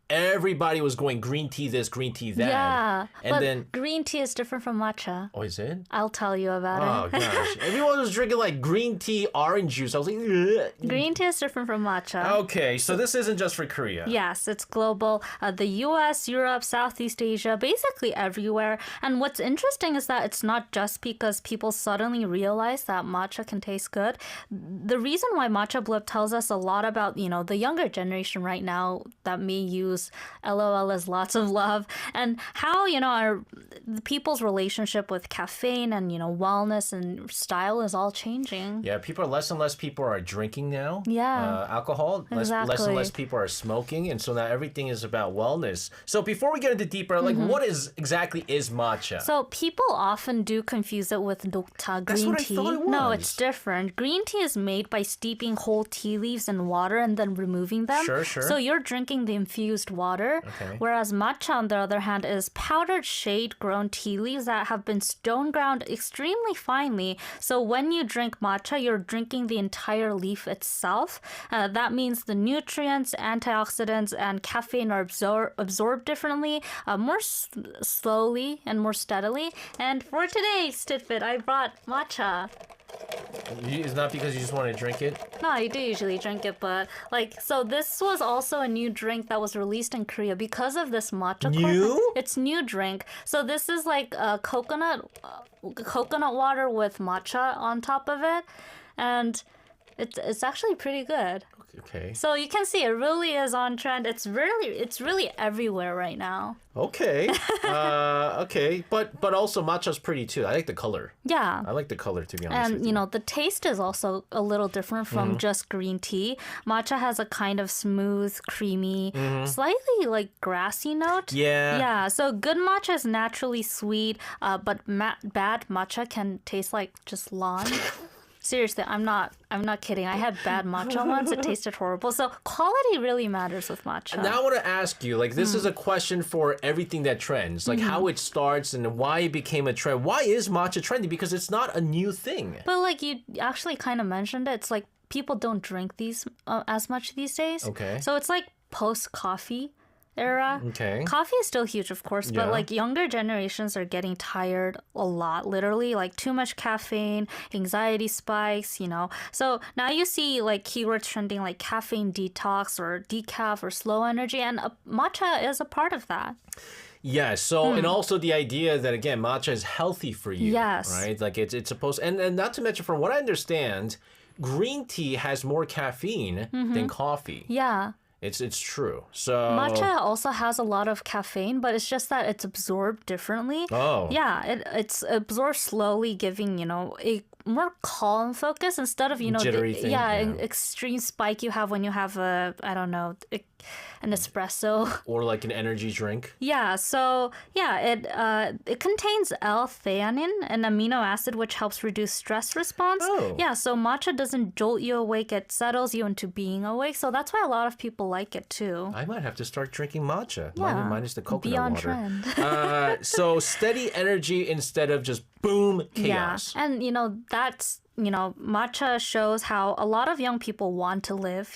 Everybody was going green tea this, green tea that. Yeah, And but then, green tea is different from matcha. oh, is it? I'll tell you about Oh, it. gosh. Everyone was drinking like green tea, orange juice. I was like, ugh. Green tea is different from matcha. Okay, so this isn't just for Korea. Yes, it's global. The US, Europe, Southeast Asia, basically everywhere. And what's interesting is that it's not just because people suddenly realize that matcha can taste good. The reason why Matcha Blew Up tells us a lot about, the younger generation right now that may use LOL as lots of love and how, the people's relationship with caffeine and, wellness and style is all changing. Yeah, less and less people are drinking now. Yeah. Alcohol. Less and Exactly. less people are smoking. And so now everything is about wellness. So before we get into deeper, like what exactly is matcha? So people often do confuse it with 녹차 That's green what I tea. thought it No, was. it's different. Green tea is made by steeping whole tea leaves in water and then removing them. Sure. So you're drinking the infused infused water. Okay. Whereas matcha, on the other hand, is powdered shade-grown tea leaves that have been stone ground extremely finely. So when you drink matcha, you're drinking the entire leaf itself. That means the nutrients, antioxidants, and caffeine are absorbed differently, more slowly and more steadily. And for today's tidbit, I brought matcha. It's not because you just want to drink it? No, I do usually drink it, but so this was also a new drink that was released in Korea because of this matcha. New? It's new drink. So this is like coconut water with matcha on top of it, and it's actually pretty good. Okay. So you can see it really is on trend. It's really everywhere right now. Okay. Okay. But also matcha's pretty too. I like the color. Yeah. I like the color, to be honest with And, the taste is also a little different from just green tea. Matcha has a kind of smooth, creamy, slightly like grassy note. Yeah. Yeah. So good matcha is naturally sweet, but bad matcha can taste like just lawn. Seriously, I'm not kidding. I had bad matcha once. It tasted horrible. So quality really matters with matcha. Now I want to ask you, this is a question for everything that trends, how it starts and why it became a trend. Why is matcha trendy? Because it's not a new thing. But you actually kind of mentioned it. It's like people don't drink these as much these days. Okay. So it's like post-coffee era. Okay. Coffee is still huge, of course, but Yeah. younger generations are getting tired a lot, literally, too much caffeine, anxiety spikes, So now you see keywords trending like caffeine detox or decaf or slow energy, and matcha is a part of that. Yeah, so and also the idea that again matcha is healthy for you. Yes. Right? It's supposed and not to mention from what I understand, green tea has more caffeine than coffee. Yeah. It's true. So Matcha also has a lot of caffeine, but it's just that it's absorbed differently. Oh. Yeah, it's absorbed slowly, giving, a more calm focus instead of, Jittery thing, yeah. extreme spike you have when you have an espresso. or an energy drink. Yeah, so it contains L-theanine, an amino acid which helps reduce stress response. Oh. Yeah, so matcha doesn't jolt you awake, it settles you into being awake. So that's why a lot of people like it too. I might have to start drinking matcha. Yeah. Minus the coconut Be on water. trend. So steady energy instead of just boom chaos. Yeah, and that's matcha shows how a lot of young people want to live,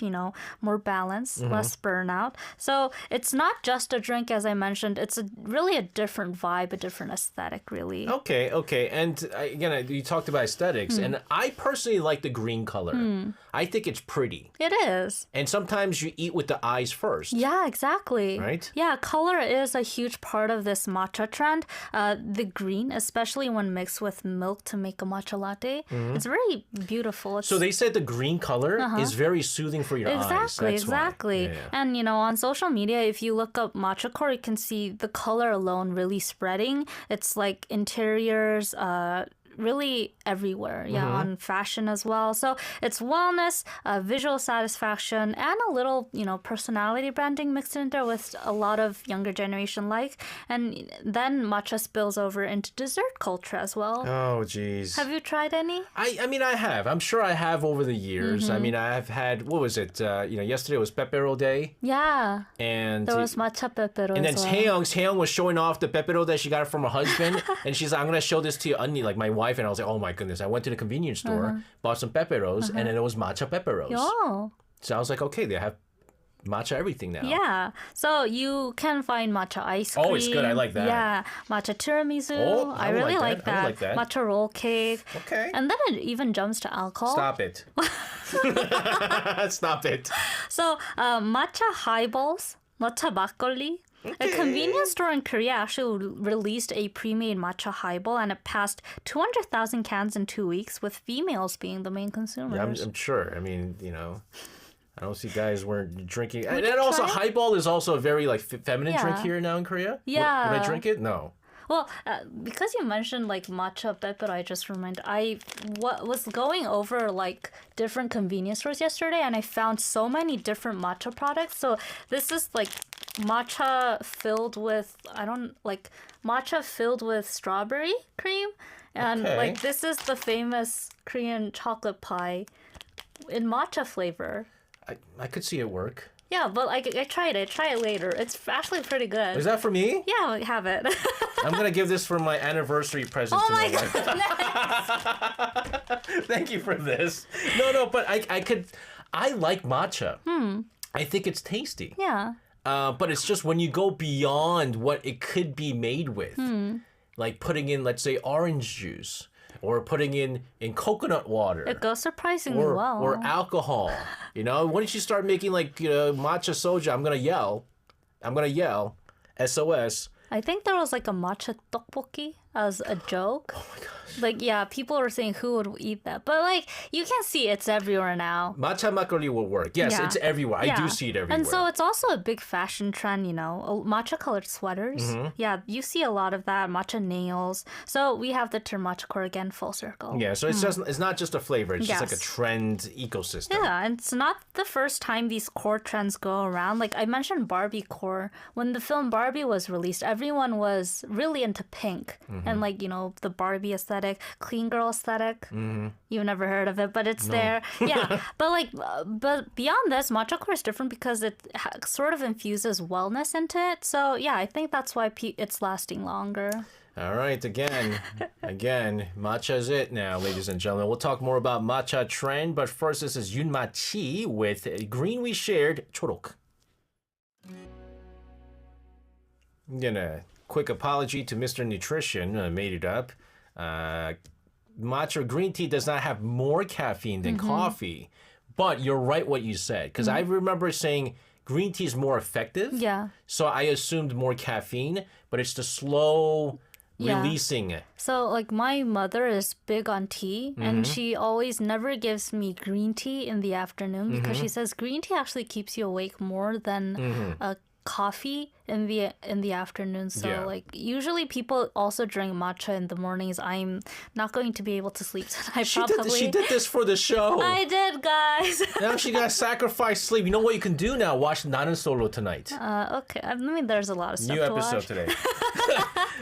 more balanced, less burnout. So it's not just a drink, as I mentioned. It's really a different vibe, a different aesthetic, really. Okay. And again, you talked about aesthetics, and I personally like the green color. I think it's pretty. It is. And sometimes you eat with the eyes first. Yeah, exactly. Right? Yeah, color is a huge part of this matcha trend. The green, especially when mixed with milk to make a matcha latte, it's very beautiful. So they said the green color is very soothing for your eyes. That's why. Exactly. Yeah. And, on social media, if you look up matcha core, you can see the color alone really spreading. It's like interiors, really everywhere, on fashion as well. So it's wellness, visual satisfaction, and a little, personality branding mixed in there with a lot of younger generation and then matcha spills over into dessert culture as well. Oh, geez. Have you tried any? I mean, I have. I'm sure I have over the years. I mean, I've had, what was it? Yesterday was pepero day. Yeah. And there was matcha pepero and then as well. Taeyong was showing off the pepero that she got from her husband. And she's like, I'm going to show this to you, Annie, my wife. And I was like, oh my goodness. I went to the convenience store, bought some peperos, and then it was matcha peperos. Oh. So I was like, okay, they have matcha everything now. Yeah. So you can find matcha ice cream. Oh, it's good. I like that. Yeah. Matcha tiramisu. Oh, I really like that. I like that. Matcha roll cake. Okay. And then it even jumps to alcohol. Stop it. Stop it. So matcha highballs, matcha makgeolli. A convenience store in Korea actually released a pre-made matcha highball, and it passed 200,000 cans in 2 weeks, with females being the main consumers. Yeah, I'm sure. I mean, I don't see guys weren't drinking. And also, highball is also a very feminine drink here now in Korea. Yeah. Would I drink it? No. Well, because you mentioned matcha pepper, I just reminded I was going over different convenience stores yesterday, and I found so many different matcha products. So this is matcha filled with matcha filled with strawberry cream, and this is the famous Korean chocolate pie in matcha flavor. I could see it work. Yeah, but I tried it. Try it later. It's actually pretty good. Is that for me? Yeah, I have it. I'm gonna give this for my anniversary present to my wife. Thank you for this. No, but I like matcha. I think it's tasty. Yeah. But it's just when you go beyond what it could be made with, like putting in, let's say, orange juice, or putting in coconut water. It goes surprisingly well. Or alcohol. Once you start making matcha soja, I'm gonna yell. SOS. I think there was like a matcha tteokbokki as a joke. Oh my gosh. People were saying who would eat that. But you can see it's everywhere now. Matcha makgeolli will work. Yes, Yeah. it's everywhere. I do see it everywhere. And so it's also a big fashion trend, matcha colored sweaters. Yeah, you see a lot of that, matcha nails. So we have the term matcha core again, full circle. Yeah, so it's not just a flavor, it's just like a Yes. trend ecosystem. Yeah, and it's not the first time these core trends go around. Like I mentioned Barbie core. When the film Barbie was released, everyone was really into pink and the Barbie aesthetic, clean girl aesthetic. You've never heard of it, but it's there. Yeah, but beyond this, matcha core is different because it sort of infuses wellness into it. So yeah, I think that's why it's lasting longer. All right, again, matcha is it now, ladies and gentlemen. We'll talk more about matcha trend, but first this is Yoon Ma-chi with Green We Shared, 초록. Quick apology to Mr. Nutrition, made it up. Matcha green tea does not have more caffeine than coffee, but you're right what you said, because I remember saying green tea is more effective. Yeah. So I assumed more caffeine, but it's the slow releasing. So my mother is big on tea and she always never gives me green tea in the afternoon because she says green tea actually keeps you awake more than coffee in the afternoon. So usually people also drink matcha in the mornings. I'm not going to be able to sleep tonight. She did this for the show. I did, guys. Now she got to sacrifice sleep. You know what you can do now? Watch Nanan Solo tonight. Okay. I mean, there's a lot of stuff New to episode watch. today.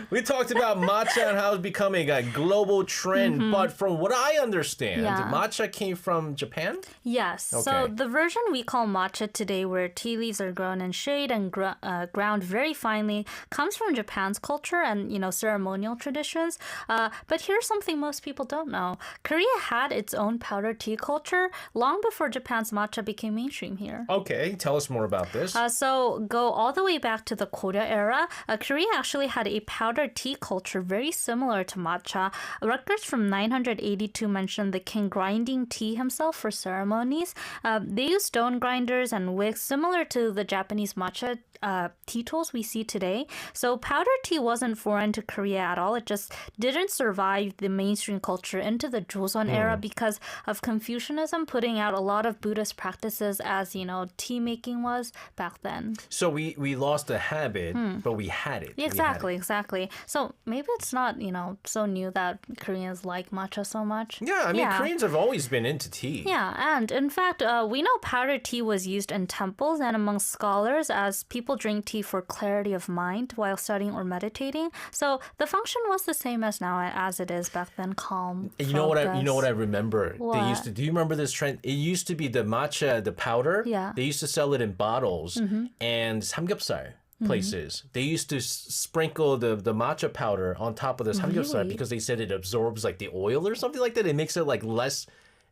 We talked about matcha and how it's becoming a global trend, but from what I understand, matcha came from Japan? Yes. So Okay. the version we call matcha today, where tea leaves are grown in shade and ground very finely, comes from Japan's culture and, ceremonial traditions. But here's something most people don't know. Korea had its own powdered tea culture long before Japan's matcha became mainstream here. Okay, tell us more about this. So go all the way back to the Goryeo era. Korea actually had a powdered tea culture very similar to matcha. Records from 982 mention the king grinding tea himself for ceremonies. They used stone grinders and wicks similar to the Japanese matcha tea tools we see today. So powdered tea wasn't foreign to Korea at all. It just didn't survive the mainstream culture into the Joseon era because of Confucianism putting out a lot of Buddhist practices as, tea making was back then. So we lost the habit, but we had it. Exactly. So maybe it's not, so new that Koreans like matcha so much. Yeah, I mean, Koreans have always been into tea. Yeah, and in fact, we know powdered tea was used in temples and among scholars as people drink tea for clarity of mind while studying or meditating. So the function was the same as now as it is back then, calm. You know what I remember? What? They used to. Do you remember this trend? It used to be the matcha, the powder. Yeah. They used to sell it in bottles, and samgyeopsal places. They used to sprinkle the matcha powder on top of the samgyeopsal Really? because they said it absorbs like the oil or something like that. It makes it like less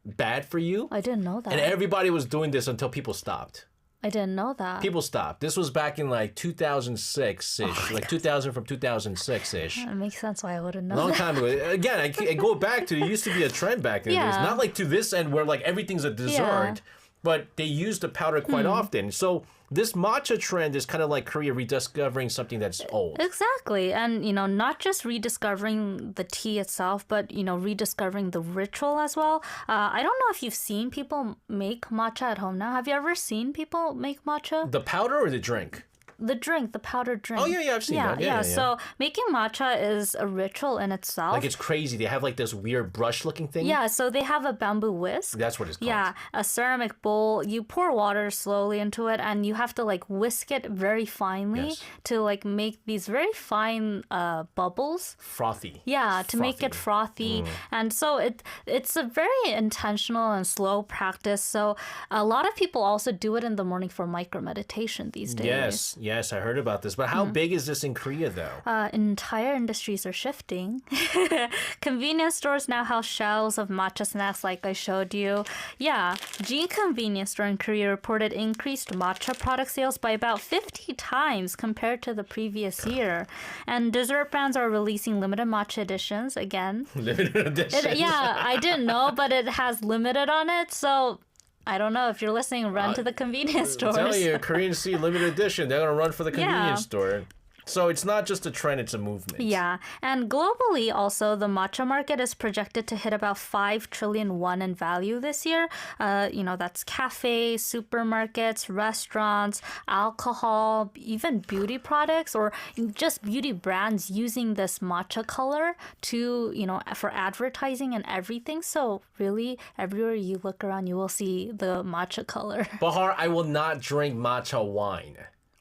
bad for you. I didn't know that. And everybody was doing this until people stopped. I didn't know that. People stopped. This was back in like 2006-ish, like 2000 from 2006-ish. It makes sense why I wouldn't know Long that. time ago. Again, I go back to, it used to be a trend back then. Yeah. It's not like to this end where like everything's a dessert, but they use the powder quite often. So this matcha trend is kind of like Korea rediscovering something that's old. Exactly. And, not just rediscovering the tea itself, but, rediscovering the ritual as well. I don't know if you've seen people make matcha at home now. Have you ever seen people make matcha? The powder or the drink? the drink, the powdered drink. Oh, yeah, I've seen that. Yeah. So making matcha is a ritual in itself. Like it's crazy. They have like this weird brush-looking thing. Yeah, so they have a bamboo whisk. That's what it's called. Yeah, a ceramic bowl. You pour water slowly into it, and you have to like whisk it very finely to like make these very fine bubbles. Frothy. Yeah, to make it frothy. And so it's a very intentional and slow practice. So a lot of people also do it in the morning for micro meditation these days. Yes, I heard about this. But how big is this in Korea though? Entire industries are shifting. Convenience stores now have shelves of matcha snacks like I showed you. Yeah, Jean convenience store in Korea reported increased matcha product sales by about 50 times compared to the previous year. And dessert brands are releasing limited matcha editions again. Limited edition? I didn't know, but it has limited on it. So I don't know. If you're listening, run to the convenience stores. I'm telling you, Korean Sea limited edition. They're going to run for the convenience store. So it's not just a trend, it's a movement. Yeah. And globally also, the matcha market is projected to hit about 5 trillion won in value this year. That's cafes, supermarkets, restaurants, alcohol, even beauty products or just beauty brands using this matcha color to, for advertising and everything. So really, everywhere you look around, you will see the matcha color. Bahar, I will not drink matcha wine.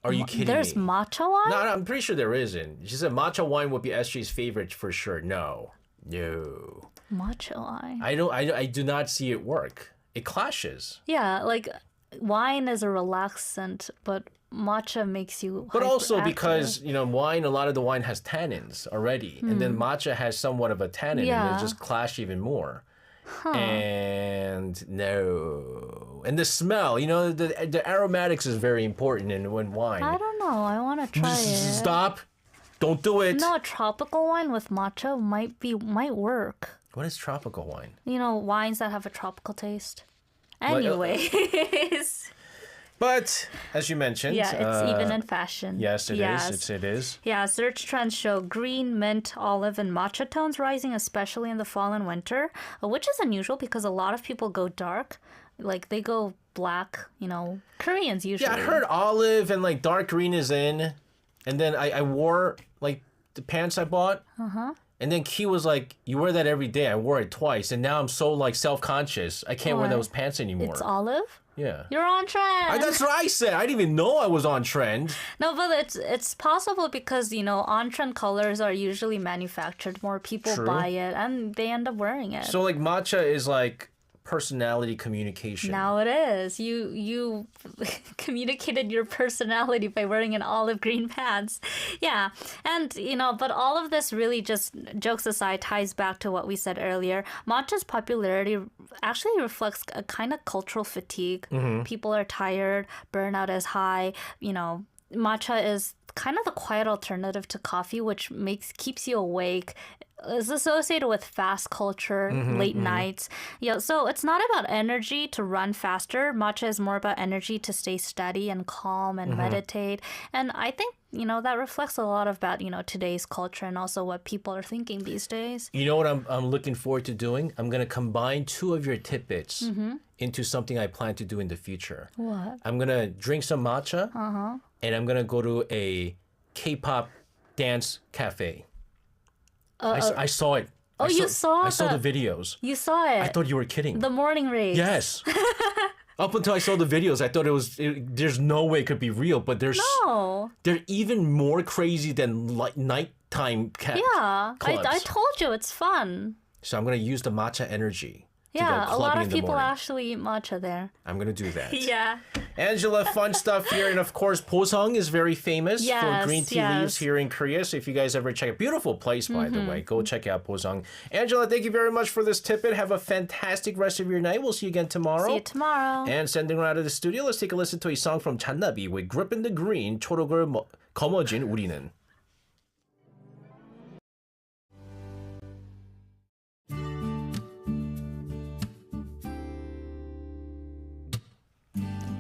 Are you kidding There's me? matcha wine? No, I'm pretty sure there isn't. She said matcha wine would be SJ's favorite for sure. No. Matcha wine. I do not see it work. It clashes. Yeah, like wine is a relaxant, but matcha makes you But also hyperactive. because, wine, a lot of the wine has tannins already. And then matcha has somewhat of a tannin and it just clash even more. And no. And the smell, the aromatics is very important in wine. I don't know. I want to try it. Stop. Don't do it. No, tropical wine with matcha might work. What is tropical wine? Wines that have a tropical taste. Anyways. But as you mentioned, yeah, it's even in fashion. Yes, it is. It is. Yeah, search trends show green, mint, olive, and matcha tones rising, especially in the fall and winter, which is unusual because a lot of people go dark. Like they go black, Koreans usually. Yeah, I heard olive and like dark green is in. And then I wore like the pants I bought. And then Ki was like, you wear that every day. I wore it twice. And now I'm so like self-conscious. I can't wear those pants anymore. It's olive? Yeah. You're on trend. That's what I said. I didn't even know I was on trend. No, but it's possible because, on trend colors are usually manufactured. More people buy it and they end up wearing it. So like matcha is like personality communication. Now it is. You communicated your personality by wearing an olive green pants. Yeah. And, but all of this really just, jokes aside, ties back to what we said earlier. Matcha's popularity actually reflects a kind of cultural fatigue. People are tired, burnout is high. Matcha is kind of the quiet alternative to coffee, which keeps you awake. Is associated with fast culture, late nights. Yeah, so it's not about energy to run faster. Matcha is more about energy to stay steady and calm and meditate. And I think, that reflects a lot about, today's culture and also what people are thinking these days. You know what I'm looking forward to doing? I'm going to combine 2 of your tidbits into something I plan to do in the future. What? I'm going to drink some matcha and I'm going to go to a K-pop dance cafe. I saw it. You saw I saw the videos. You saw it. I thought you were kidding. The morning race. Yes. Up until I saw the videos, I thought there's no way it could be real, but they're even more crazy than nighttime clubs. I told you it's fun. So I'm going to use the matcha energy. Yeah, a lot of people actually eat matcha there. I'm going to do that. Yeah. Angela, fun stuff here. And of course, Posung is very famous for green tea leaves here in Korea. So if you guys ever check it, beautiful place, by the way, go check out Posung. Angela, thank you very much for this tidbit. Have a fantastic rest of your night. We'll see you again tomorrow. See you tomorrow. And sending her out of the studio, let's take a listen to a song from 잔나비 with Grip in the Green, 초록을 거머쥔 우리는.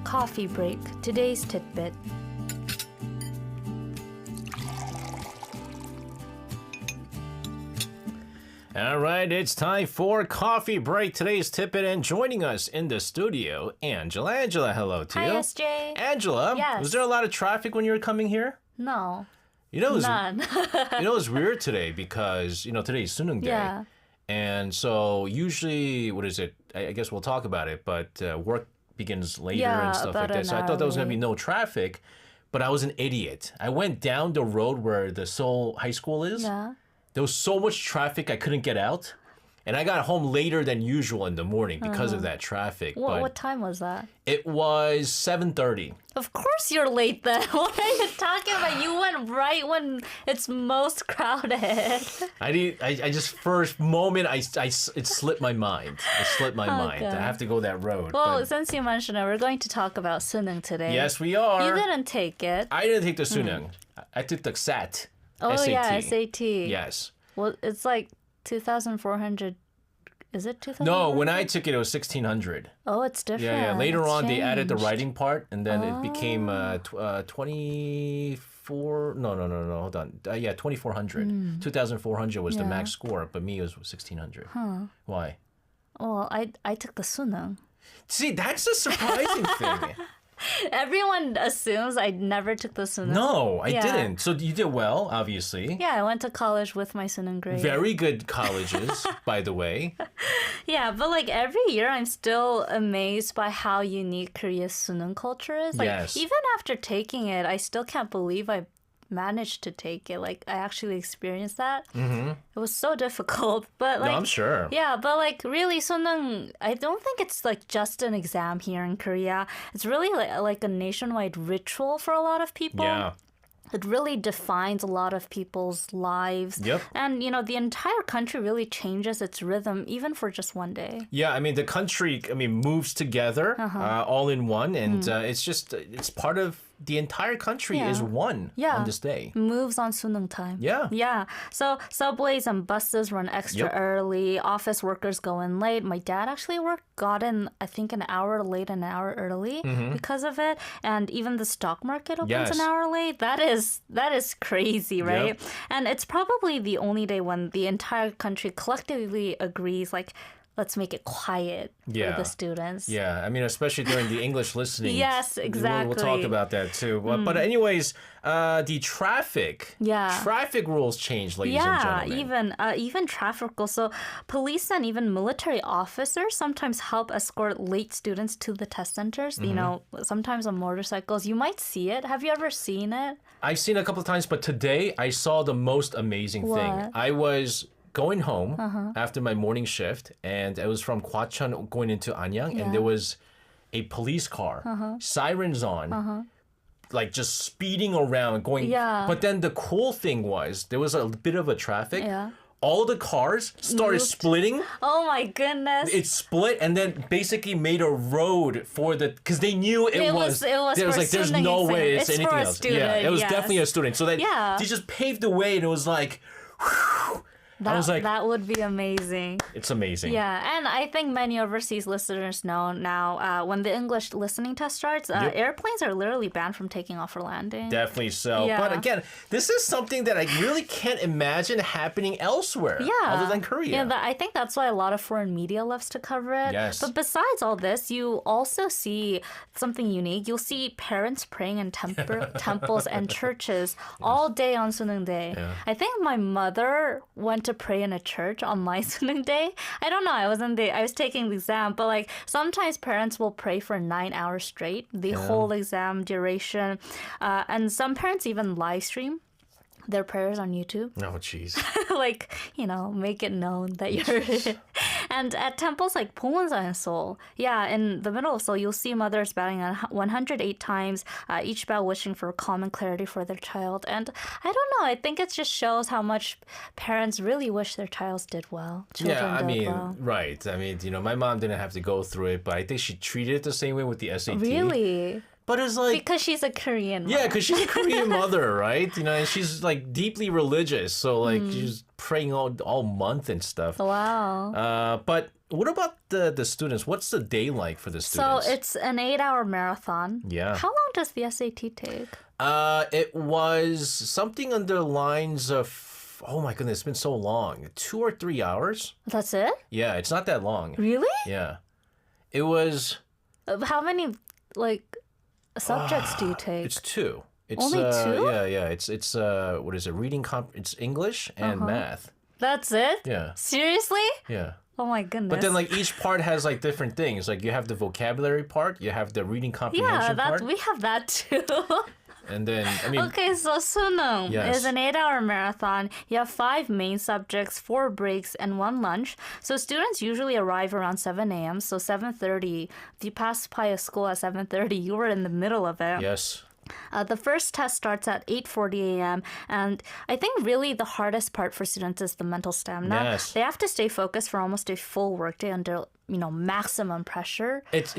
Coffee break. Today's tidbit. All right, it's time for coffee break. Today's Tippet, and joining us in the studio, Angela. Angela, hello to Hi, you. SJ. Angela, Yes. was there a lot of traffic when you were coming here? No, You know, none. it's weird today because, today's Sunung Day. Yeah. And so usually, what is it? I guess we'll talk about it, but work begins later Yeah, and stuff like about that. an So I thought there was hour going to be no traffic, but I was an idiot. I went down the road where the Seoul High School is. Yeah. There was so much traffic I couldn't get out. And I got home later than usual in the morning because of that traffic. But What time was that? it was 7:30. Of course you're late then. What are you talking about? You went right when it's most crowded. I just first moment it slipped my mind. It slipped my mind. Okay. I have to go that road. Well, but since you mentioned it, we're going to talk about Sunung today. yes, we are. You didn't take it. I didn't take the Sunung. I took the SAT. Oh, SAT. yeah, SAT. Yes. Well, it's like 2,400. Is it 2,400? No, when I took it, it was 1,600. Oh, it's different. Yeah. Later It's on, they added the changed. writing part, and then it became 24. No. Hold on. 2,400. 2,400 was the Yeah. max score, but me it was 1,600. Why? Well, I took the Sunung. See, that's the surprising thing. Everyone assumes I never took the Sunung. No, I Yeah. didn't. So you did well, obviously. Yeah, I went to college with my Sunung grade. Very good colleges, by the way. Yeah, but like every year, I'm still amazed by how unique Korea's Sunung culture is. Like Yes. even after taking it, I still can't believe I managed to take it. Like I actually experienced that. Mm-hmm. It was so difficult, but like No, I'm sure. yeah, but like really Sunung, I don't think it's like just an exam here in Korea. It's really like a nationwide ritual for a lot of people. Yeah. It really defines a lot of people's lives. Yep. And, the entire country really changes its rhythm, even for just one day. Yeah, I mean, the country, moves together all in one. And it's part of the entire country is one Yeah. on this day. Moves on Sunung time. Yeah. Yeah. So subways and buses run extra Yep. early. Office workers go in late. My dad actually got in, I think, an hour late, an hour early because of it. And even the stock market opens Yes. an hour late. That is crazy, right? And it's probably the only day when the entire country collectively agrees, like, let's make it quiet Yeah. for the students. Yeah, I mean, especially during the English listening. Yes, We'll exactly. talk about that too. But anyways, the traffic. Yeah. Traffic rules change, ladies and Yeah, gentlemen. even traffic rules. So police and even military officers sometimes help escort late students to the test centers. Sometimes on motorcycles. You might see it. Have you ever seen it? I've seen it a couple of times, but today I saw the most amazing thing. What? I was going home after my morning shift, and it was from Gwacheon going into Anyang, and there was a police car, sirens on, like just speeding around, going. Yeah. But then the cool thing was there was a bit of a traffic. Yeah. All the cars started Moved. splitting. Oh my goodness. It split and then basically made a road for because they knew it was. It was there was for like there's student no exam. way it's It's anything for a else. Yeah, student, it was yes. definitely a student. So Yeah. they just paved the way and it was like. Whew. I was like, that would be amazing. it's amazing. Yeah, and I think many overseas listeners know now when the English listening test starts, airplanes are literally banned from taking off or landing. Definitely so. Yeah. But again, this is something that I really can't imagine happening elsewhere other than Korea. Yeah, I think that's why a lot of foreign media loves to cover it. Yes. But besides all this, you also see something unique. You'll see parents praying in temples and churches all day on Sunung Day. Yeah. I think my mother went to pray in a church on my Sunung Day. I don't know. I was taking the exam, but like sometimes parents will pray for 9 hours straight, the whole exam duration, and some parents even live stream their prayers on YouTube. Oh, jeez. Like, make it known that you're... And at temples like Pongwonsa in Seoul, in the middle of Seoul, you'll see mothers bowing 108 times, each bow wishing for calm and clarity for their child. And I don't know, I think it just shows how much parents really wish their child did well. Children did well. right. I mean, my mom didn't have to go through it, but I think she treated it the same way with the SAT. Really? But it's like... Because she's a Korean mom. Yeah, because she's a Korean mother, right? And she's like deeply religious, so like she's praying all month and stuff. Wow. But what about the students? What's the day like for the students? So it's an 8-hour marathon. Yeah. How long does the SAT take? It was something on the lines of oh my goodness, it's been so long. 2 or 3 hours? That's it? Yeah, it's not that long. Really? Yeah. It was... How many, like, subjects do you take? It's 2. It's, Only 2? Yeah. It's what is it? It's English and math. That's it? Yeah. Seriously? Yeah. Oh my goodness. But then like each part has like different things. Like you have the vocabulary part, you have the reading comprehension part. we have that too. And then I mean Okay, so 수능 Yes. is an 8-hour marathon. You have 5 main subjects, 4 breaks, and 1 lunch. So students usually arrive around 7 a.m. So 7:30. If you pass by a school at 7:30, you were in the middle of it. yes. The first test starts at 8:40 a.m. And I think really the hardest part for students is the mental stamina. Yes. They have to stay focused for almost a full workday under, maximum pressure. That's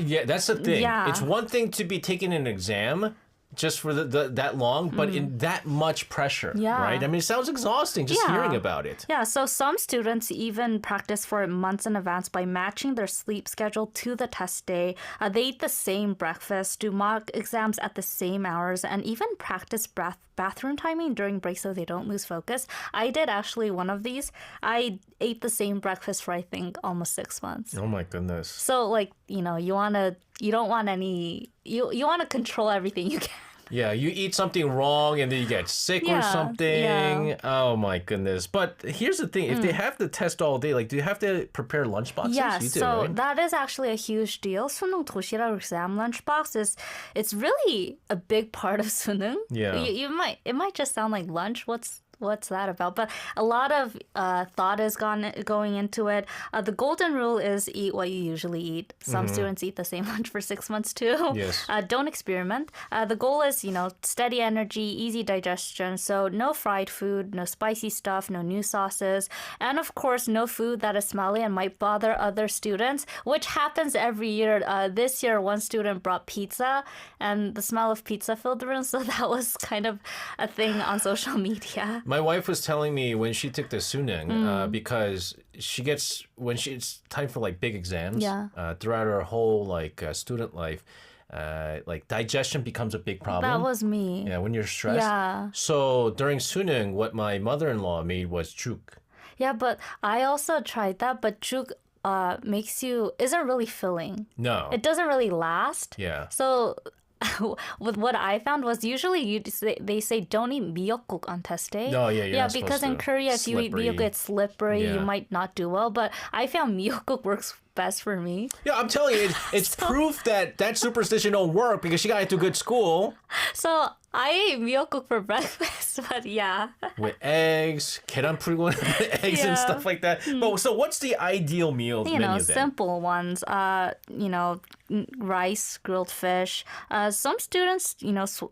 the thing. Yeah. It's one thing to be taking an exam just for that long, but in that much pressure, Yeah. right? I mean, it sounds exhausting just Yeah. hearing about it. Yeah, so some students even practice for months in advance by matching their sleep schedule to the test day. They eat the same breakfast, do mock exams at the same hours, and even practice bathroom timing during breaks so they don't lose focus. I did actually one of these. I ate the same breakfast for I think almost 6 months. Oh my goodness. So like, you don't want any you want to control everything you can. Yeah, you eat something wrong and then you get sick or Yeah, something. yeah. Oh my goodness. But here's the thing, if they have the test all day, like do you have to prepare lunch boxes? Yeah, You do, so right? that is actually a huge deal. 수능 도시락 exam lunchbox it's really a big part of 수능. Yeah. It might just sound like lunch. What's that about? But a lot of thought is going into it. The golden rule is eat what you usually eat. Some students eat the same lunch for 6 months too. Yes. Don't experiment. The goal is, steady energy, easy digestion. So no fried food, no spicy stuff, no new sauces. And of course, no food that is smelly and might bother other students, which happens every year. This year, one student brought pizza and the smell of pizza filled the room. So that was kind of a thing on social media. My wife was telling me when she took the suning, because when it's time for like big exams, Yeah. Throughout her whole student life, like digestion becomes a big problem. That was me. Yeah, when you're stressed. Yeah. So during suning, what my mother-in-law made was juk. Yeah, but I also tried that, but juk isn't really filling. No. It doesn't really last. Yeah. So with what I found was usually they say don't eat miyeokguk on test day. No, yeah, you're yeah, not because supposed in to. Korea, if you eat Slippery. miyeokguk, it's slippery. Yeah. You might not do well. But I found miyeokguk works best for me. Yeah, I'm telling you, it's proof that superstition don't work because she got into good school So I ate miyeokguk for breakfast, but yeah. with eggs, 계란 풀고 eggs and Yeah. stuff like that. But so what's the ideal meal You menu know, then? simple ones. Rice, grilled fish. Some students,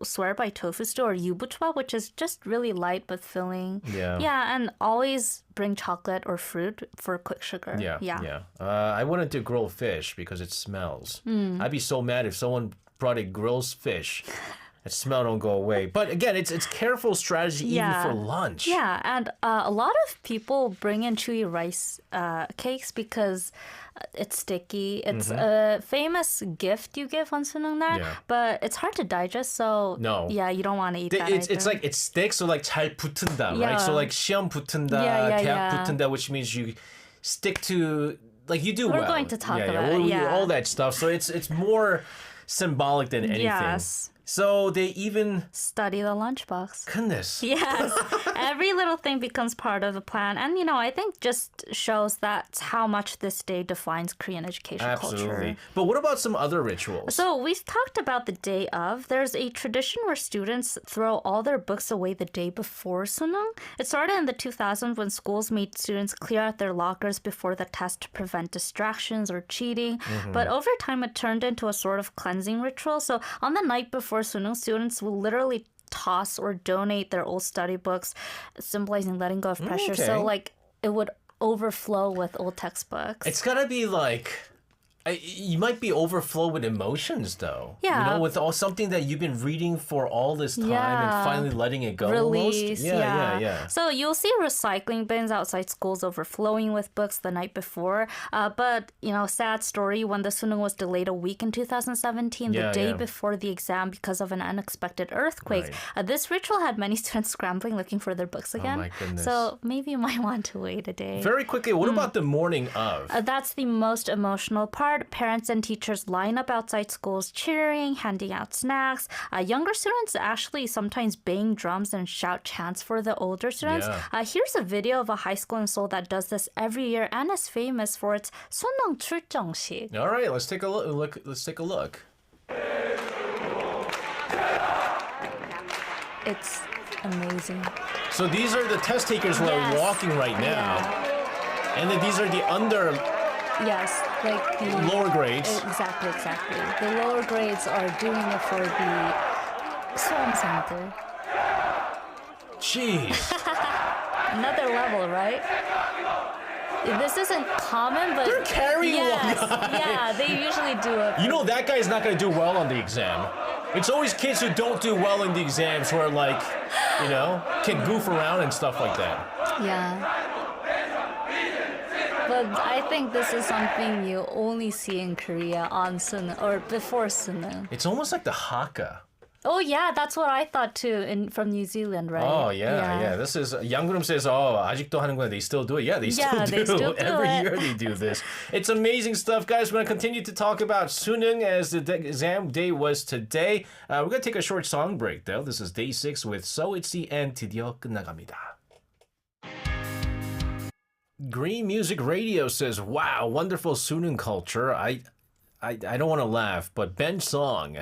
swear by tofu stew or yubuchwa, which is just really light but filling. Yeah. Yeah, and always bring chocolate or fruit for quick sugar. Yeah. I wouldn't do grilled fish because it smells. I'd be so mad if someone brought a grilled fish. That smell don't go away. But again, it's careful strategy even Yeah. for lunch. Yeah, and a lot of people bring in chewy rice cakes because it's sticky. It's a famous gift you give on 수능 날, Yeah. but it's hard to digest. So No. yeah, you don't want to eat that. It's either. like it sticks, so like 잘 붙은다, right? Yeah. So like 시험 붙은다, Yeah, 대학 yeah. 붙은다, which means you stick to like you do We're well. going to talk about we'll- it, yeah. all that stuff. So it's more symbolic than anything. Yes. So they even Study the lunchbox. goodness. Yes, every little thing becomes part of the plan. And, I think just shows that's how much this day defines Korean education Absolutely. culture. But what about some other rituals? So we've talked about the day of. There's a tradition where students throw all their books away the day before 수능. It started in the 2000s when schools made students clear out their lockers before the test to prevent distractions or cheating. But over time, it turned into a sort of cleansing ritual. So on the night before 수능, students will literally toss or donate their old study books, symbolizing letting go of pressure. Okay. So it would overflow with old textbooks. It's gotta be like You might be overflow with emotions, though. Yeah. You know, with all something that you've been reading for all this time and finally letting it go. Release. Almost. Yeah. So you'll see recycling bins outside schools overflowing with books the night before. But, sad story, when the suneung was delayed a week in 2017, the day before the exam because of an unexpected earthquake, this ritual had many students scrambling looking for their books again. Oh my goodness. So maybe you might want to wait a day. Very quickly, what about the morning of? That's the most emotional part. Parents and teachers line up outside schools cheering, handing out snacks. Younger students actually sometimes bang drums and shout chants for the older students. Here's a video of a high school in Seoul that does this every year and is famous for its 수능 출정식. All right, let's take a look. Let's take a look. It's amazing. So these are the test takers who are walking right now. And then these are the Yes, like the lower grades. Exactly. The lower grades are doing it for the 수험생들. Jeez. Another level, right? This isn't common, but they're carrying one. Yeah, they usually do it. You know that guy's not going to do well on the exam. It's always kids who don't do well in the exams who are like, can goof around and stuff like that. Yeah. But I think this is something you only see in Korea on 수능 or before 수능. It's almost like the haka. Oh yeah, that's what I thought too from New Zealand, right? Oh yeah. This is Yangurum says, 아직도 하는구나. They still do it. Yeah, they still do. Every year they do this. It's amazing stuff, guys. We're gonna continue to talk about 수능 as the exam day was today. We're gonna take a short song break though. This is day 6 with So It's the End. 드디어 끝나갑니다. Green Music Radio says, wow, wonderful 수능 culture. I don't want to laugh, but Ben Song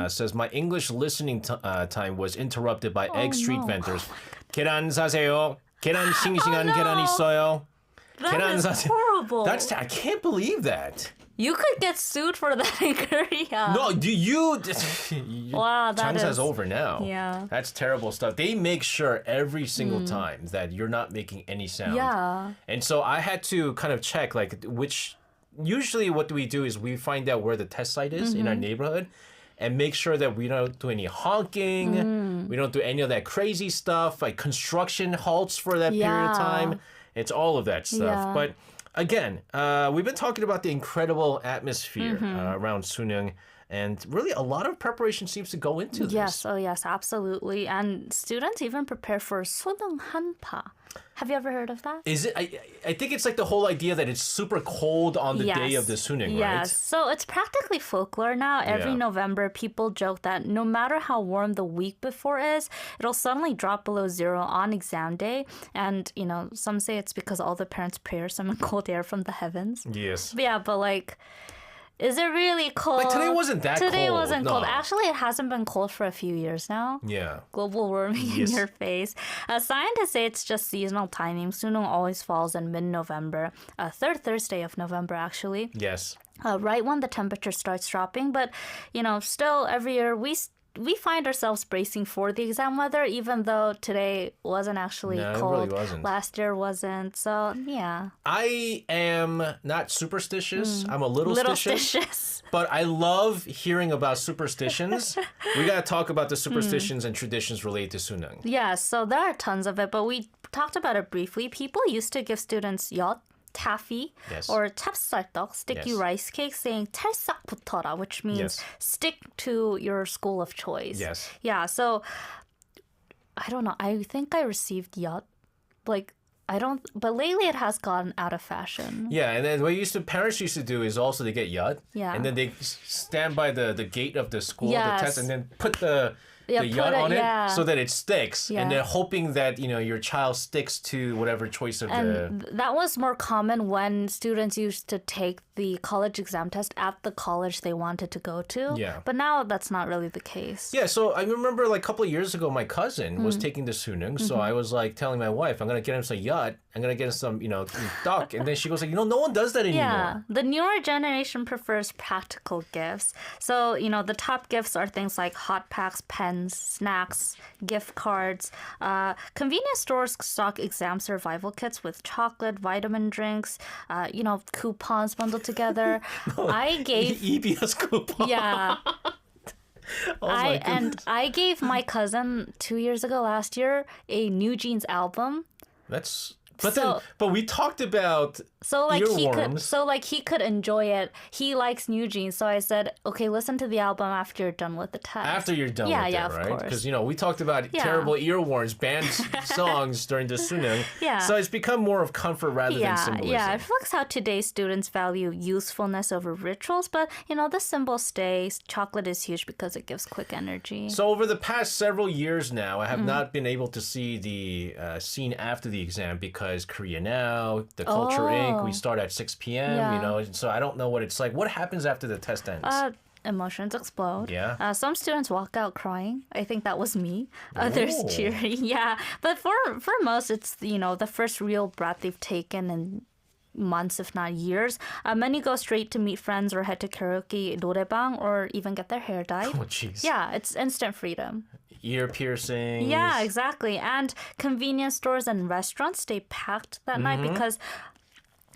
says, my English listening time was interrupted by egg street vendors. 계란 사세요. 계란 싱싱한 계란 있어요. That is horrible. I can't believe that. You could get sued for that in Korea. No, do you? Wow, that Chansa's is over now. Yeah. That's terrible stuff. They make sure every single time that you're not making any sound. Yeah. And so I had to kind of check usually what we do is we find out where the test site is in our neighborhood and make sure that we don't do any honking. We don't do any of that crazy stuff, like construction halts for that period of time. It's all of that stuff. Yeah. But again, we've been talking about the incredible atmosphere around 수능. And really, a lot of preparation seems to go into this. Yes, absolutely. And students even prepare for 수능 한파. Have you ever heard of that? Is it? I think it's like the whole idea that it's super cold on the day of the 수능, right? Yes. So it's practically folklore now. Every November, people joke that no matter how warm the week before is, it'll suddenly drop below 0 on exam day. And, some say it's because all the parents pray or summon cold air from the heavens. Yes. But is it really cold? But today wasn't that cold. Today wasn't cold. No. Actually, it hasn't been cold for a few years now. Yeah. Global warming in your face. Scientists say it's just seasonal timing. Suneung always falls in mid-November, third Thursday of November, actually. Yes. Right when the temperature starts dropping. But, still every year we find ourselves bracing for the exam weather, even though today wasn't actually cold. It really wasn't. Last year wasn't. So, yeah. I am not superstitious. I'm a little stitious. But I love hearing about superstitions. We got to talk about the superstitions and traditions related to 수능. Yeah, so there are tons of it, but we talked about it briefly. People used to give students 엿, taffy, or 찹쌀떡, sticky rice cake, saying 찰싹 붙어라, which means stick to your school of choice. Yes. Yeah, so I don't know. I think I received 엿. But lately it has gotten out of fashion. Yeah, and then what parents used to do is also they get 엿, and then they stand by the gate of the school, the test, and then put the 엿 on it so that it sticks, and then hoping that your child sticks to whatever choice of that was more common when students used to take the college exam test at the college they wanted to go to. Yeah. But now that's not really the case. Yeah, so I remember a couple of years ago, my cousin was taking the 수능, so I was telling my wife, I'm gonna get him some 엿, I'm gonna get him some duck, and then she goes no one does that anymore. Yeah, the newer generation prefers practical gifts. So the top gifts are things like hot packs, pens, pens, snacks, gift cards. Convenience stores stock exam survival kits with chocolate, vitamin drinks, coupons bundled together. I gave EBS coupon. yeah. Oh my goodness. I gave my cousin 2 years ago last year a New Jeans album. But we talked about earworms. He could enjoy it. He likes New Jeans, so I said, okay, listen to the album after you're done with the test. After you're done with it, of right? course. Because we talked about terrible earworms, banned songs during the sunung. Yeah. So it's become more of comfort rather than symbolism. Yeah, it reflects how today's students value usefulness over rituals, but the symbols stay. Chocolate is huge because it gives quick energy. So over the past several years now, I have not been able to see the scene after the exam because Korea Now, the Culture Inc., we start at 6 p.m., so I don't know what it's like. What happens after the test ends? Emotions explode. Yeah. Some students walk out crying. I think that was me. Others cheering. Yeah. But for most, it's, the first real breath they've taken in months, if not years. Many go straight to meet friends or head to karaoke, 노래방, or even get their hair dyed. Oh, jeez. Yeah, it's instant freedom. Ear piercings. Yeah, exactly. And convenience stores and restaurants stay packed that night because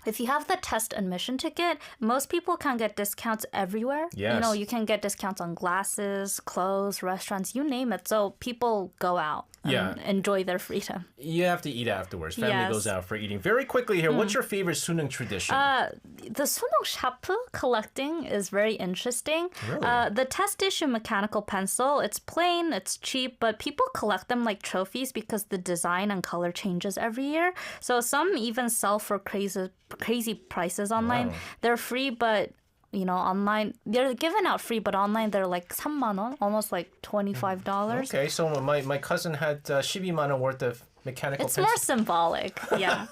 if you have the test admission ticket, most people can get discounts everywhere. Yes. You can get discounts on glasses, clothes, restaurants, you name it. So people go out and enjoy their freedom. You have to eat afterwards. Family goes out for eating. Very quickly here, what's your favorite sunung tradition? The sunung shapu collecting is very interesting. Really? The test issue mechanical pencil, it's plain, it's cheap, but people collect them like trophies because the design and color changes every year. So some even sell for crazy prices online. Wow. They're free, but online they're given out free, but online they're like 3만 원, almost like $25. Okay, so my cousin had 12만 원 worth of mechanical It's pencil. more symbolic. Yeah.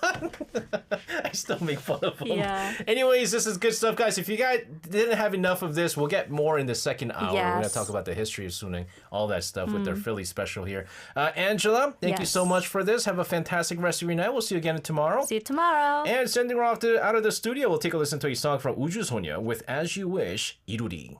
I still make fun of them. Yeah. Anyways, this is good stuff, guys. If you guys didn't have enough of this, we'll get more in the second hour. Yes. We're going to talk about the history of sunung, all that stuff with their Philly special here. Angela, thank you so much for this. Have a fantastic rest of your night. We'll see you again tomorrow. See you tomorrow. And sending her off out of the studio, we'll take a listen to a song from 우주소녀 with As You Wish, 이루리.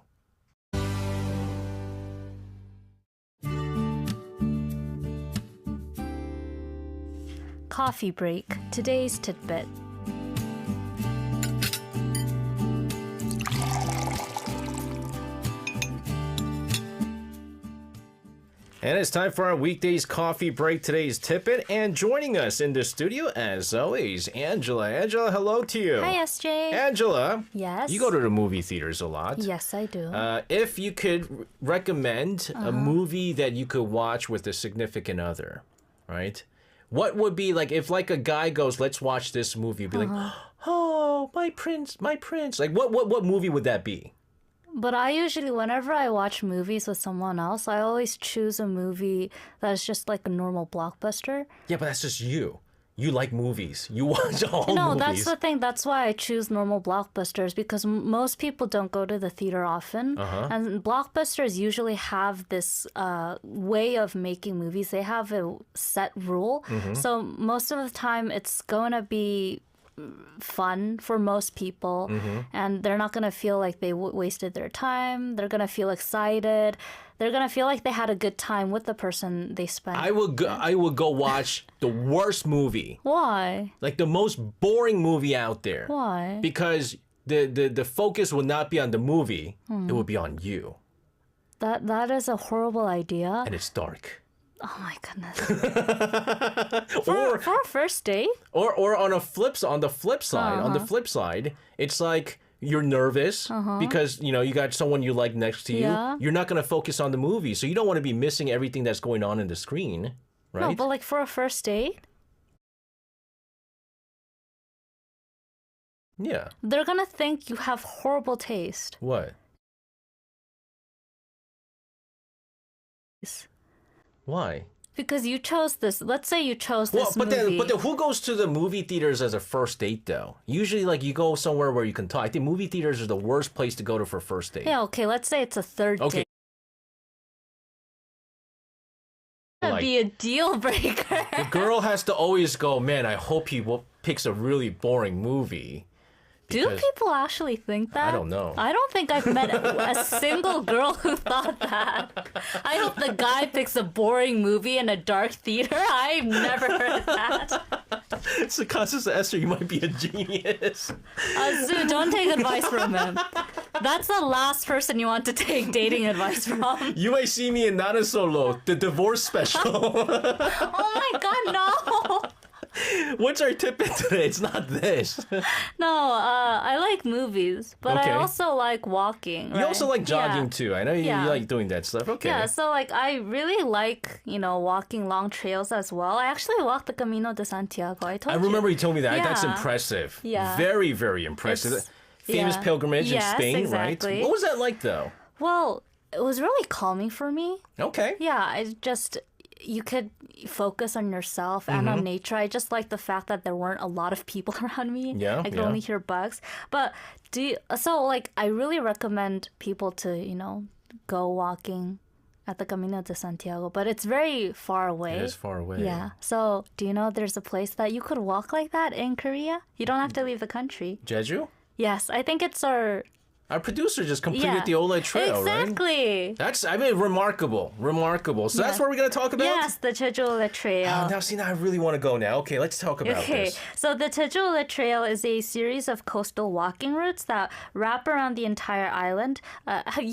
Coffee break. Today's tidbit. And it's time for our weekdays coffee break. Today's Tippet, and joining us in the studio, as always, Angela. Angela, hello to you. Hi, SJ. Angela. Yes. You go to the movie theaters a lot. Yes, I do. If you could recommend a movie that you could watch with a significant other, right? What would be like if like a guy goes, let's watch this movie, you'd be like, oh, my prince, my prince. Like what movie would that be? But I usually, whenever I watch movies with someone else, I always choose a movie that's just like a normal blockbuster. Yeah, but that's just you. You like movies. You watch all movies. No, that's the thing. That's why I choose normal blockbusters, because most people don't go to the theater often. And blockbusters usually have this way of making movies. They have a set rule. So most of the time it's going to be fun for most people, and they're not going to feel like they wasted their time. They're going to feel excited. They're going to feel like they had a good time with the person they spent. I will go watch the worst movie. Why? Like the most boring movie out there. Why? Because the focus will not be on the movie. It will be on you. That is a horrible idea. And it's dark. Oh my goodness. for a first date? Or on the flip side, it's like you're nervous because you got someone you like next to you. Yeah. You're not going to focus on the movie, so you don't want to be missing everything that's going on in the screen, right? No, but like for a first date? Yeah. They're gonna think you have horrible taste. What? Why? Because you chose this. Let's say you chose this but movie. then who goes to the movie theaters as a first date though? Usually, like you go somewhere where you can talk. I think movie theaters are the worst place to go to for a first date. Yeah, okay. Let's say it's a third date. That'd be a deal breaker. The girl has to always go, man, I hope he picks a really boring movie. Do people actually think that? I don't know. I don't think I've met a single girl who thought that. I hope the guy picks a boring movie in a dark theater. I've never heard that. It's the concept of Esther. You might be a genius. Sue, don't take advice from him. That's the last person you want to take dating advice from. You might see me in Nana Solo, the divorce special. Oh my god, no! What's our tip in today? It's not this. No, I like movies, but Okay. I also like walking. You right? also like jogging Yeah. too. I know you Yeah. like doing that stuff. Okay. Yeah, so like I really like, walking long trails as well. I actually walked the Camino de Santiago. I told I remember you told me that. That's Yeah. impressive. Yeah. Very, very impressive. It's- Famous yeah. pilgrimage in Yes, Spain, exactly. right? What was that like though? Well, it was really calming for me. Okay. Yeah, you could focus on yourself and Mm-hmm. on nature. I just like the fact that there weren't a lot of people around me. Yeah, I could yeah. only hear bugs. But I really recommend people to, go walking at the Camino de Santiago, but it's very far away. It is far away. Yeah. So, do you know there's a place that you could walk like that in Korea? You don't have to leave the country. Jeju? Yes, I think it's our Our producer just completed the Ola Trail, right? Exactly. That's, remarkable. Remarkable. So that's Yeah. what we're going to talk about? Yes, the Jeju Trail. Now, see, now I really want to go now. Okay, let's talk about Okay, this. so the Jeju Trail is a series of coastal walking routes that wrap around the entire island. Have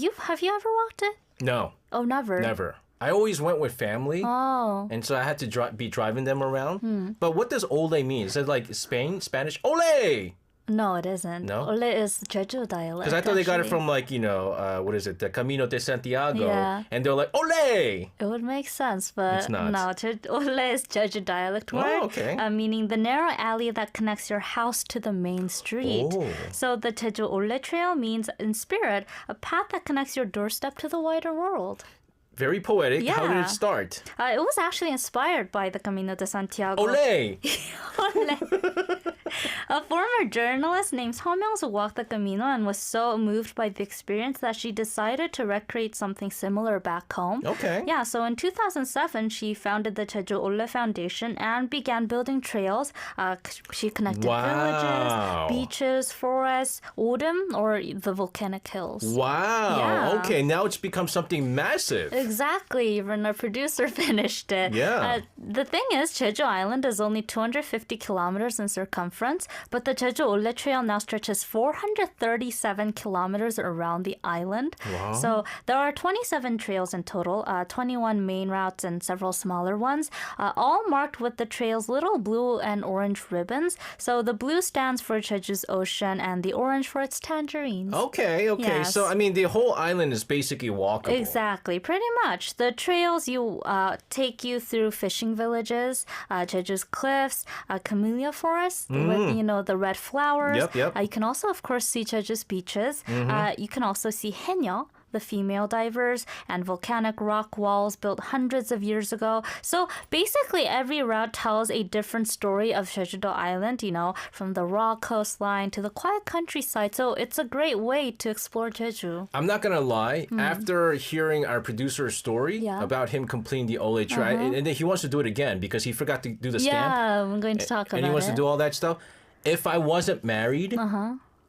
you ever walked it? No, Oh, never. never. I always went with family. Oh, And so I had to be driving them around. But what does ole mean? Is it like Spanish? Ole! no, it isn't. No? Ole is Jeju dialect. Because I thought they got it actually. from like, what is it? The Camino de Santiago. Yeah. And they're like, ole! It would make sense, but It's not. no. Ole is Jeju dialect Oh, word, okay. meaning the narrow alley that connects your house to the main street. Oh. So the Jeju Ole Trail means, in spirit, a path that connects your doorstep to the wider world. Very poetic. How did Yeah. it start? It was actually inspired by the Camino de Santiago. Ole! A former journalist named Seo Myung-soo walked the Camino and was so moved by the experience that she decided to recreate something similar back home. Okay. Yeah, so in 2007, she founded the Jeju Ole Foundation and began building trails. She connected Wow. villages, beaches, forests, Odum, or the volcanic hills. Wow. Yeah. Okay, now it's become something massive. Exactly. Even our producer finished it. Yeah. The thing is, Jeju Island is only 250 kilometers in circumference, but the Jeju Ole Trail now stretches 437 kilometers around the island. Wow. So there are 27 trails in total, 21 main routes and several smaller ones, all marked with the trail's little blue and orange ribbons. So the blue stands for Jeju's ocean and the orange for its tangerines. Okay. Yes. So, the whole island is basically walkable. Exactly, pretty much. The trails take you through fishing villages, Jeju's cliffs, camellia forest with the red flowers. Yep. You can also, of course, see Jeju's beaches. You can also see Haenyeo, the female divers, and volcanic rock walls built hundreds of years ago. So basically, every route tells a different story of Jeju-do Island, from the raw coastline to the quiet countryside. So it's a great way to explore Jeju. I'm not gonna lie. After hearing our producer's story Yeah. about him completing the Ole Trail, and then he wants to do it again because he forgot to do the stamp, Yeah, I'm going to talk and about he wants it. to do all that stuff. If I wasn't married,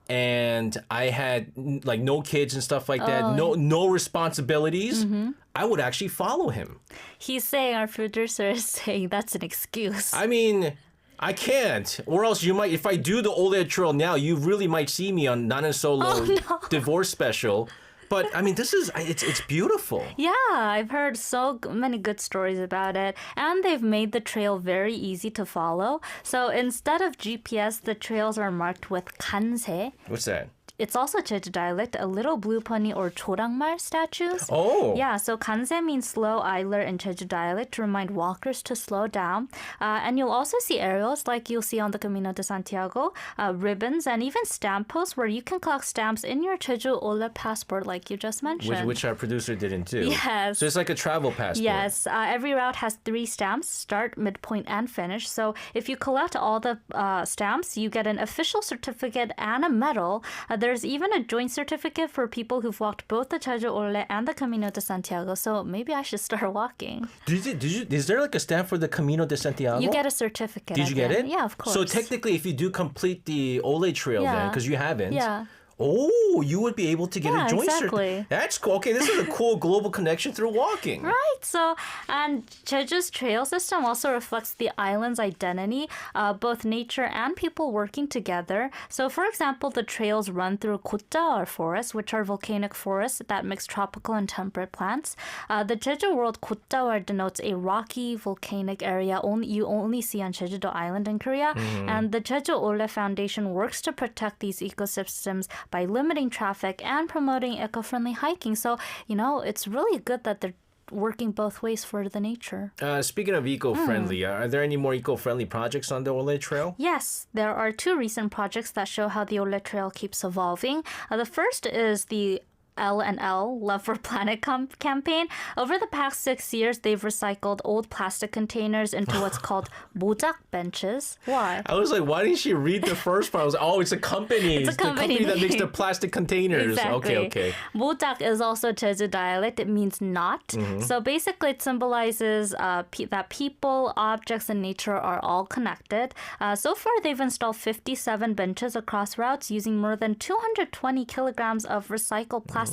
and I had like no kids and stuff like that, no responsibilities, I would actually follow him. He's saying, our producer is saying that's an excuse. I can't. Or else you might, if I do the Ole Trail now, you really might see me on Nanan Solo divorce special. But it's beautiful. Yeah, I've heard so many good stories about it. And they've made the trail very easy to follow. So instead of GPS, the trails are marked with kanse. What's that? It's also Jeju dialect, a little blue pony or jorangmal statues. Oh. Yeah, so kanse means slow idler in Jeju dialect to remind walkers to slow down. And you'll also see aerials like you'll see on the Camino de Santiago, ribbons, and even stamp posts where you can collect stamps in your Jeju Ole passport like you just mentioned. Which our producer didn't do. Yes. So it's like a travel passport. Yes, every route has 3 stamps, start, midpoint, and finish. So if you collect all the stamps, you get an official certificate and a medal. there's even a joint certificate for people who've walked both the Jeju Ole and the Camino de Santiago. So maybe I should start walking. Is there like a stamp for the Camino de Santiago? You get a certificate. Did you get it? Yeah, of course. So technically, if you do complete the Ole Trail then, because you haven't. Yeah. Oh, you would be able to get a joint exactly. That's cool. Okay, this is a cool global connection through walking. Right. So, and Jeju's trail system also reflects the island's identity, both nature and people working together. So, for example, the trails run through Gotjaeur forests, which are volcanic forests that mix tropical and temperate plants. The Jeju world Gotjaeur denotes a rocky volcanic area you only see on Jeju-do Island in Korea. And the Jeju Ole Foundation works to protect these ecosystems by limiting traffic and promoting eco-friendly hiking. So, it's really good that they're working both ways for the nature. Speaking of eco-friendly, are there any more eco-friendly projects on the Ole Trail? Yes, there are 2 recent projects that show how the Ole Trail keeps evolving. The first is the L&L, Love for Planet campaign. Over the past 6 years, they've recycled old plastic containers into what's called 모작 benches. Why? I was like, why didn't she read the first part? I was like, oh, it's a company. It's a company the company that makes the name. plastic containers. Exactly. Okay. 모작 is also Jeju dialect. It means not. So basically, it symbolizes that people, objects, and nature are all connected. So far, they've installed 57 benches across routes using more than 220 kilograms of recycled plastic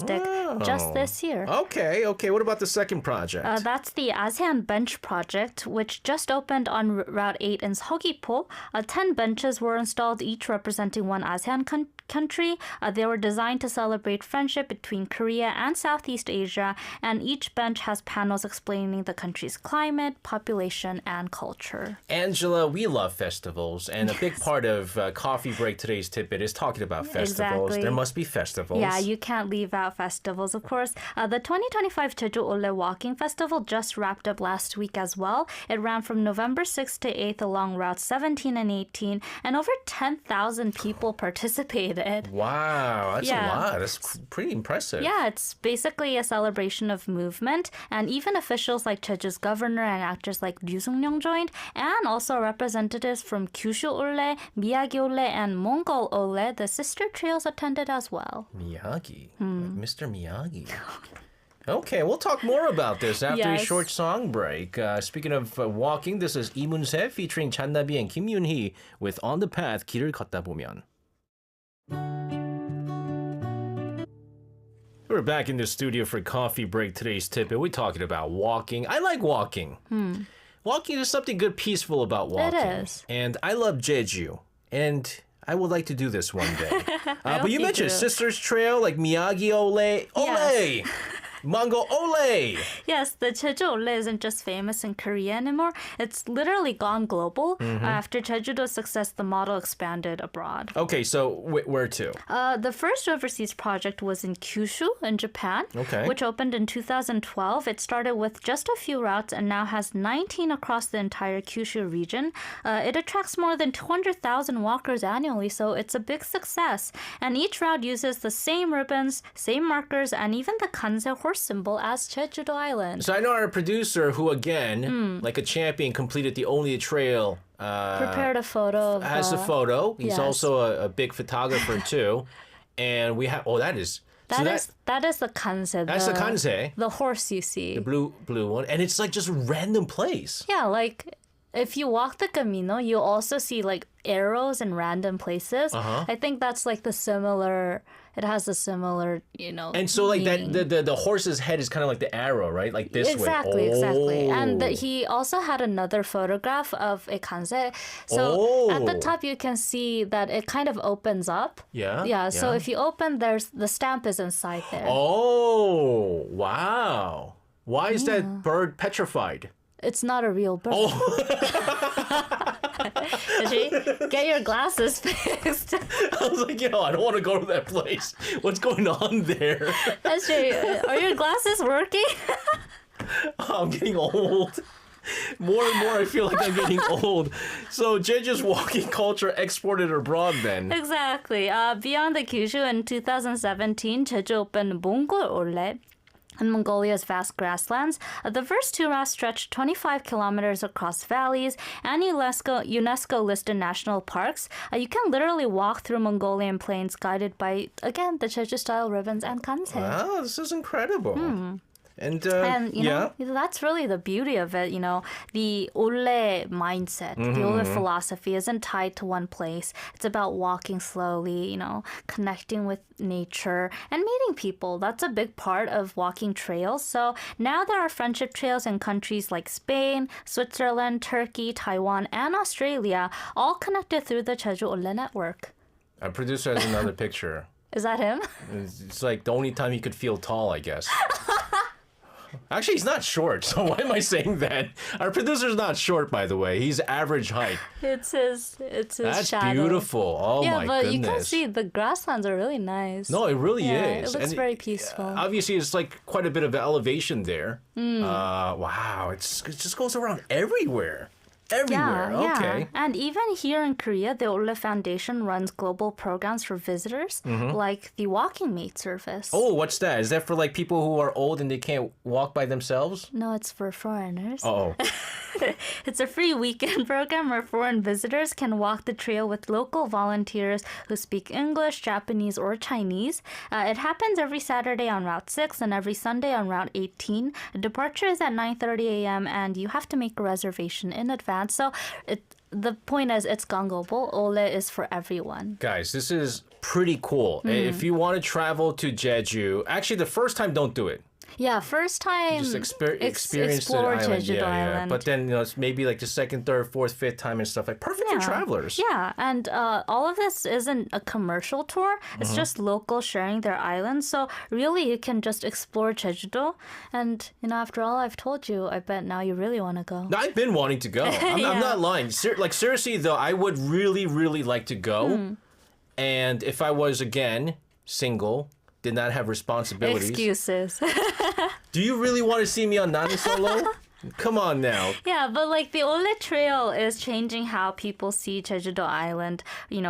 just this year. Okay. What about the second project? That's the ASEAN Bench Project, which just opened on Route 8 in Seogwipo. 10 benches were installed, each representing one ASEAN country. They were designed to celebrate friendship between Korea and Southeast Asia, and each bench has panels explaining the country's climate, population, and culture. Angela, we love festivals, and a big part of Coffee Break today's tidbit is talking about festivals. Exactly. There must be festivals. Yeah, you can't leave out festivals, of course. The 2025 Jeju Ole Walking Festival just wrapped up last week as well. It ran from November 6th to 8th along routes 17 and 18, and over 10,000 people participated. Wow, that's a lot. That's pretty impressive. Yeah, it's basically a celebration of movement, and even officials like Jeju's governor and actors like Ryu Sung-ryong joined, and also representatives from Kyushu Ole, Miyagi Ole, and Mongol Ole, the sister trails, attended as well. Miyagi. Like Mr. Miyagi. Okay, we'll talk more about this after a short song break. Speaking of walking, this is Lee Moon-se featuring 잔나비 and Kim Yoon-hee with On the Path, 길을 걷다 보면. We're back in the studio for Coffee Break. Today's tip, and we're talking about walking. I like walking. Walking is something good, peaceful about walking. It is. And I love Jeju. And I would like to do this one day. But you mentioned Sisters Trail, like Miyagi Ole. Ole! Yes. Mongol Ole! Yes, the Jeju Ole isn't just famous in Korea anymore. It's literally gone global. After Jeju-do's success, the model expanded abroad. Okay, so where to? The first overseas project was in Kyushu in Japan, which opened in 2012. It started with just a few routes and now has 19 across the entire Kyushu region. It attracts more than 200,000 walkers annually, so it's a big success. And each route uses the same ribbons, same markers, and even the kanse horse symbol as Jeju-do Island. So I know our producer, who again, like a champion, completed the only trail. Prepared a photo. Has a photo. He's yes. also a big photographer too. And we have, that is the kanse. That's the kanse. The horse you see. The blue one. And it's like just a random place. Yeah, like if you walk the Camino, you also see like arrows in random places. I think that's like it has a similar, And so like meaning. that the horse's head is kind of like the arrow, right? Like this way. Exactly. And he also had another photograph of a kanse. So at the top you can see that it kind of opens up. Yeah. So if you open, the stamp is inside there. Oh, wow. Why is that bird petrified? It's not a real bird. Get your glasses fixed. I was like, I don't want to go to that place. What's going on there? Are your glasses working? I'm getting old. More and more, I feel like I'm getting old. So Jeju's walking culture exported abroad then. Exactly. Beyond the Kyushu in 2017, Jeju opened Mongol Ole. in Mongolia's vast grasslands. The first two routes stretch 25 kilometers across valleys and UNESCO listed national parks. You can literally walk through Mongolian plains guided by, again, the Jeju-style ribbons and kanse. Wow, this is incredible. And you know, that's really the beauty of it. You know, the ole mindset, the ole philosophy isn't tied to one place. It's about walking slowly, you know, connecting with nature and meeting people. That's a big part of walking trails. So now there are friendship trails in countries like Spain, Switzerland, Turkey, Taiwan, and Australia, all connected through the Jeju Ole network. Our producer has another picture. Is that him? It's like the only time he could feel tall, I guess. Actually, he's not short, so why am I saying that? Our producer's not short, by the way. He's average height. It's his That's shadow. beautiful. Oh yeah, my but goodness. you can see the grasslands are really nice. No, it really Yeah, is. it looks And very peaceful. Obviously, it's like quite a bit of elevation there. Wow, it just goes around everywhere. Everywhere. Okay. And even here in Korea, the Ole Foundation runs global programs for visitors, like the Walking Mate service. Oh, what's that? Is that for like people who are old and they can't walk by themselves? No, it's for foreigners. Oh. It's a free weekend program where foreign visitors can walk the trail with local volunteers who speak English, Japanese, or Chinese. It happens every Saturday on Route 6 and every Sunday on Route 18. Departure is at 9:30 a.m. and you have to make a reservation in advance. So the point is, it's gangobol. Ole is for everyone. Guys, this is pretty cool. If you want to travel to Jeju, actually the first time, don't do it. Yeah, first time Just experience explore the island. Jeju Island. But then, it's maybe like the second, third, fourth, fifth time and stuff. Like perfect for travelers. Yeah, and all of this isn't a commercial tour. It's just locals sharing their island. So really, you can just explore Jeju-do. And, after all I've told you, I bet now you really want to go. No, I've been wanting to go. I'm not lying. Seriously, though, I would really, really like to go. And if I was, again, single, did not have responsibilities. Excuses. Do you really want to see me on Nani Solo? Come on now. Yeah, but like the Ole Trail is changing how people see Jeju-do Island.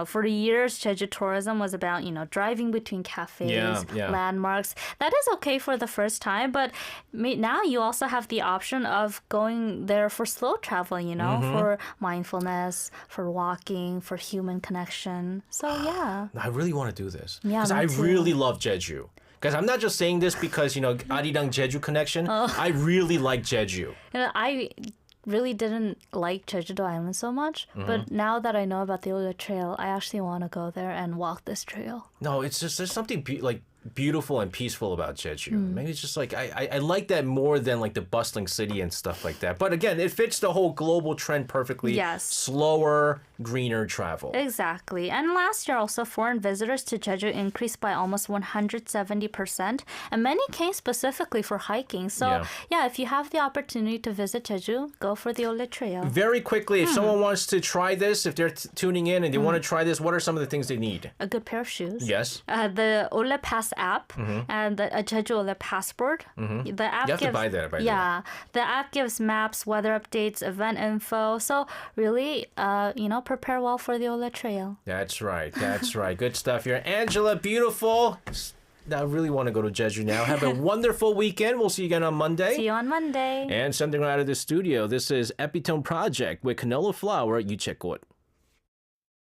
For years, Jeju tourism was about, driving between cafes, landmarks. That is okay for the first time, but now you also have the option of going there for slow travel, for mindfulness, for walking, for human connection. So, yeah. I really want to do this. Yeah, because me I too. really love Jeju. Guys, I'm not just saying this because, Arirang Jeju connection. I really like Jeju. I really didn't like Jeju-do Island so much, but now that I know about the Ole Trail, I actually want to go there and walk this trail. No, it's just, there's something beautiful and peaceful about Jeju. Maybe it's just like, I like that more than like the bustling city and stuff like that. But again, it fits the whole global trend perfectly. Yes. Slower, greener travel. Exactly. And last year also, foreign visitors to Jeju increased by almost 170%. And many came specifically for hiking. So yeah, if you have the opportunity to visit Jeju, go for the Ole Trail. Very quickly, if someone wants to try this, if they're tuning in and they want to try this, what are some of the things they need? A good pair of shoes. Yes. The Ole Pass app and a Jeju Ole passport. The app You have to buy that, by the way. Yeah, the app gives maps, weather updates, event info. So really, prepare well for the Ole Trail. That's right. That's right. Good stuff here. Angela, beautiful. I really want to go to Jeju now. Have a wonderful weekend. We'll see you again on Monday. See you on Monday. And sending out of the studio, this is Epitone Project with Canola Flower. You check it.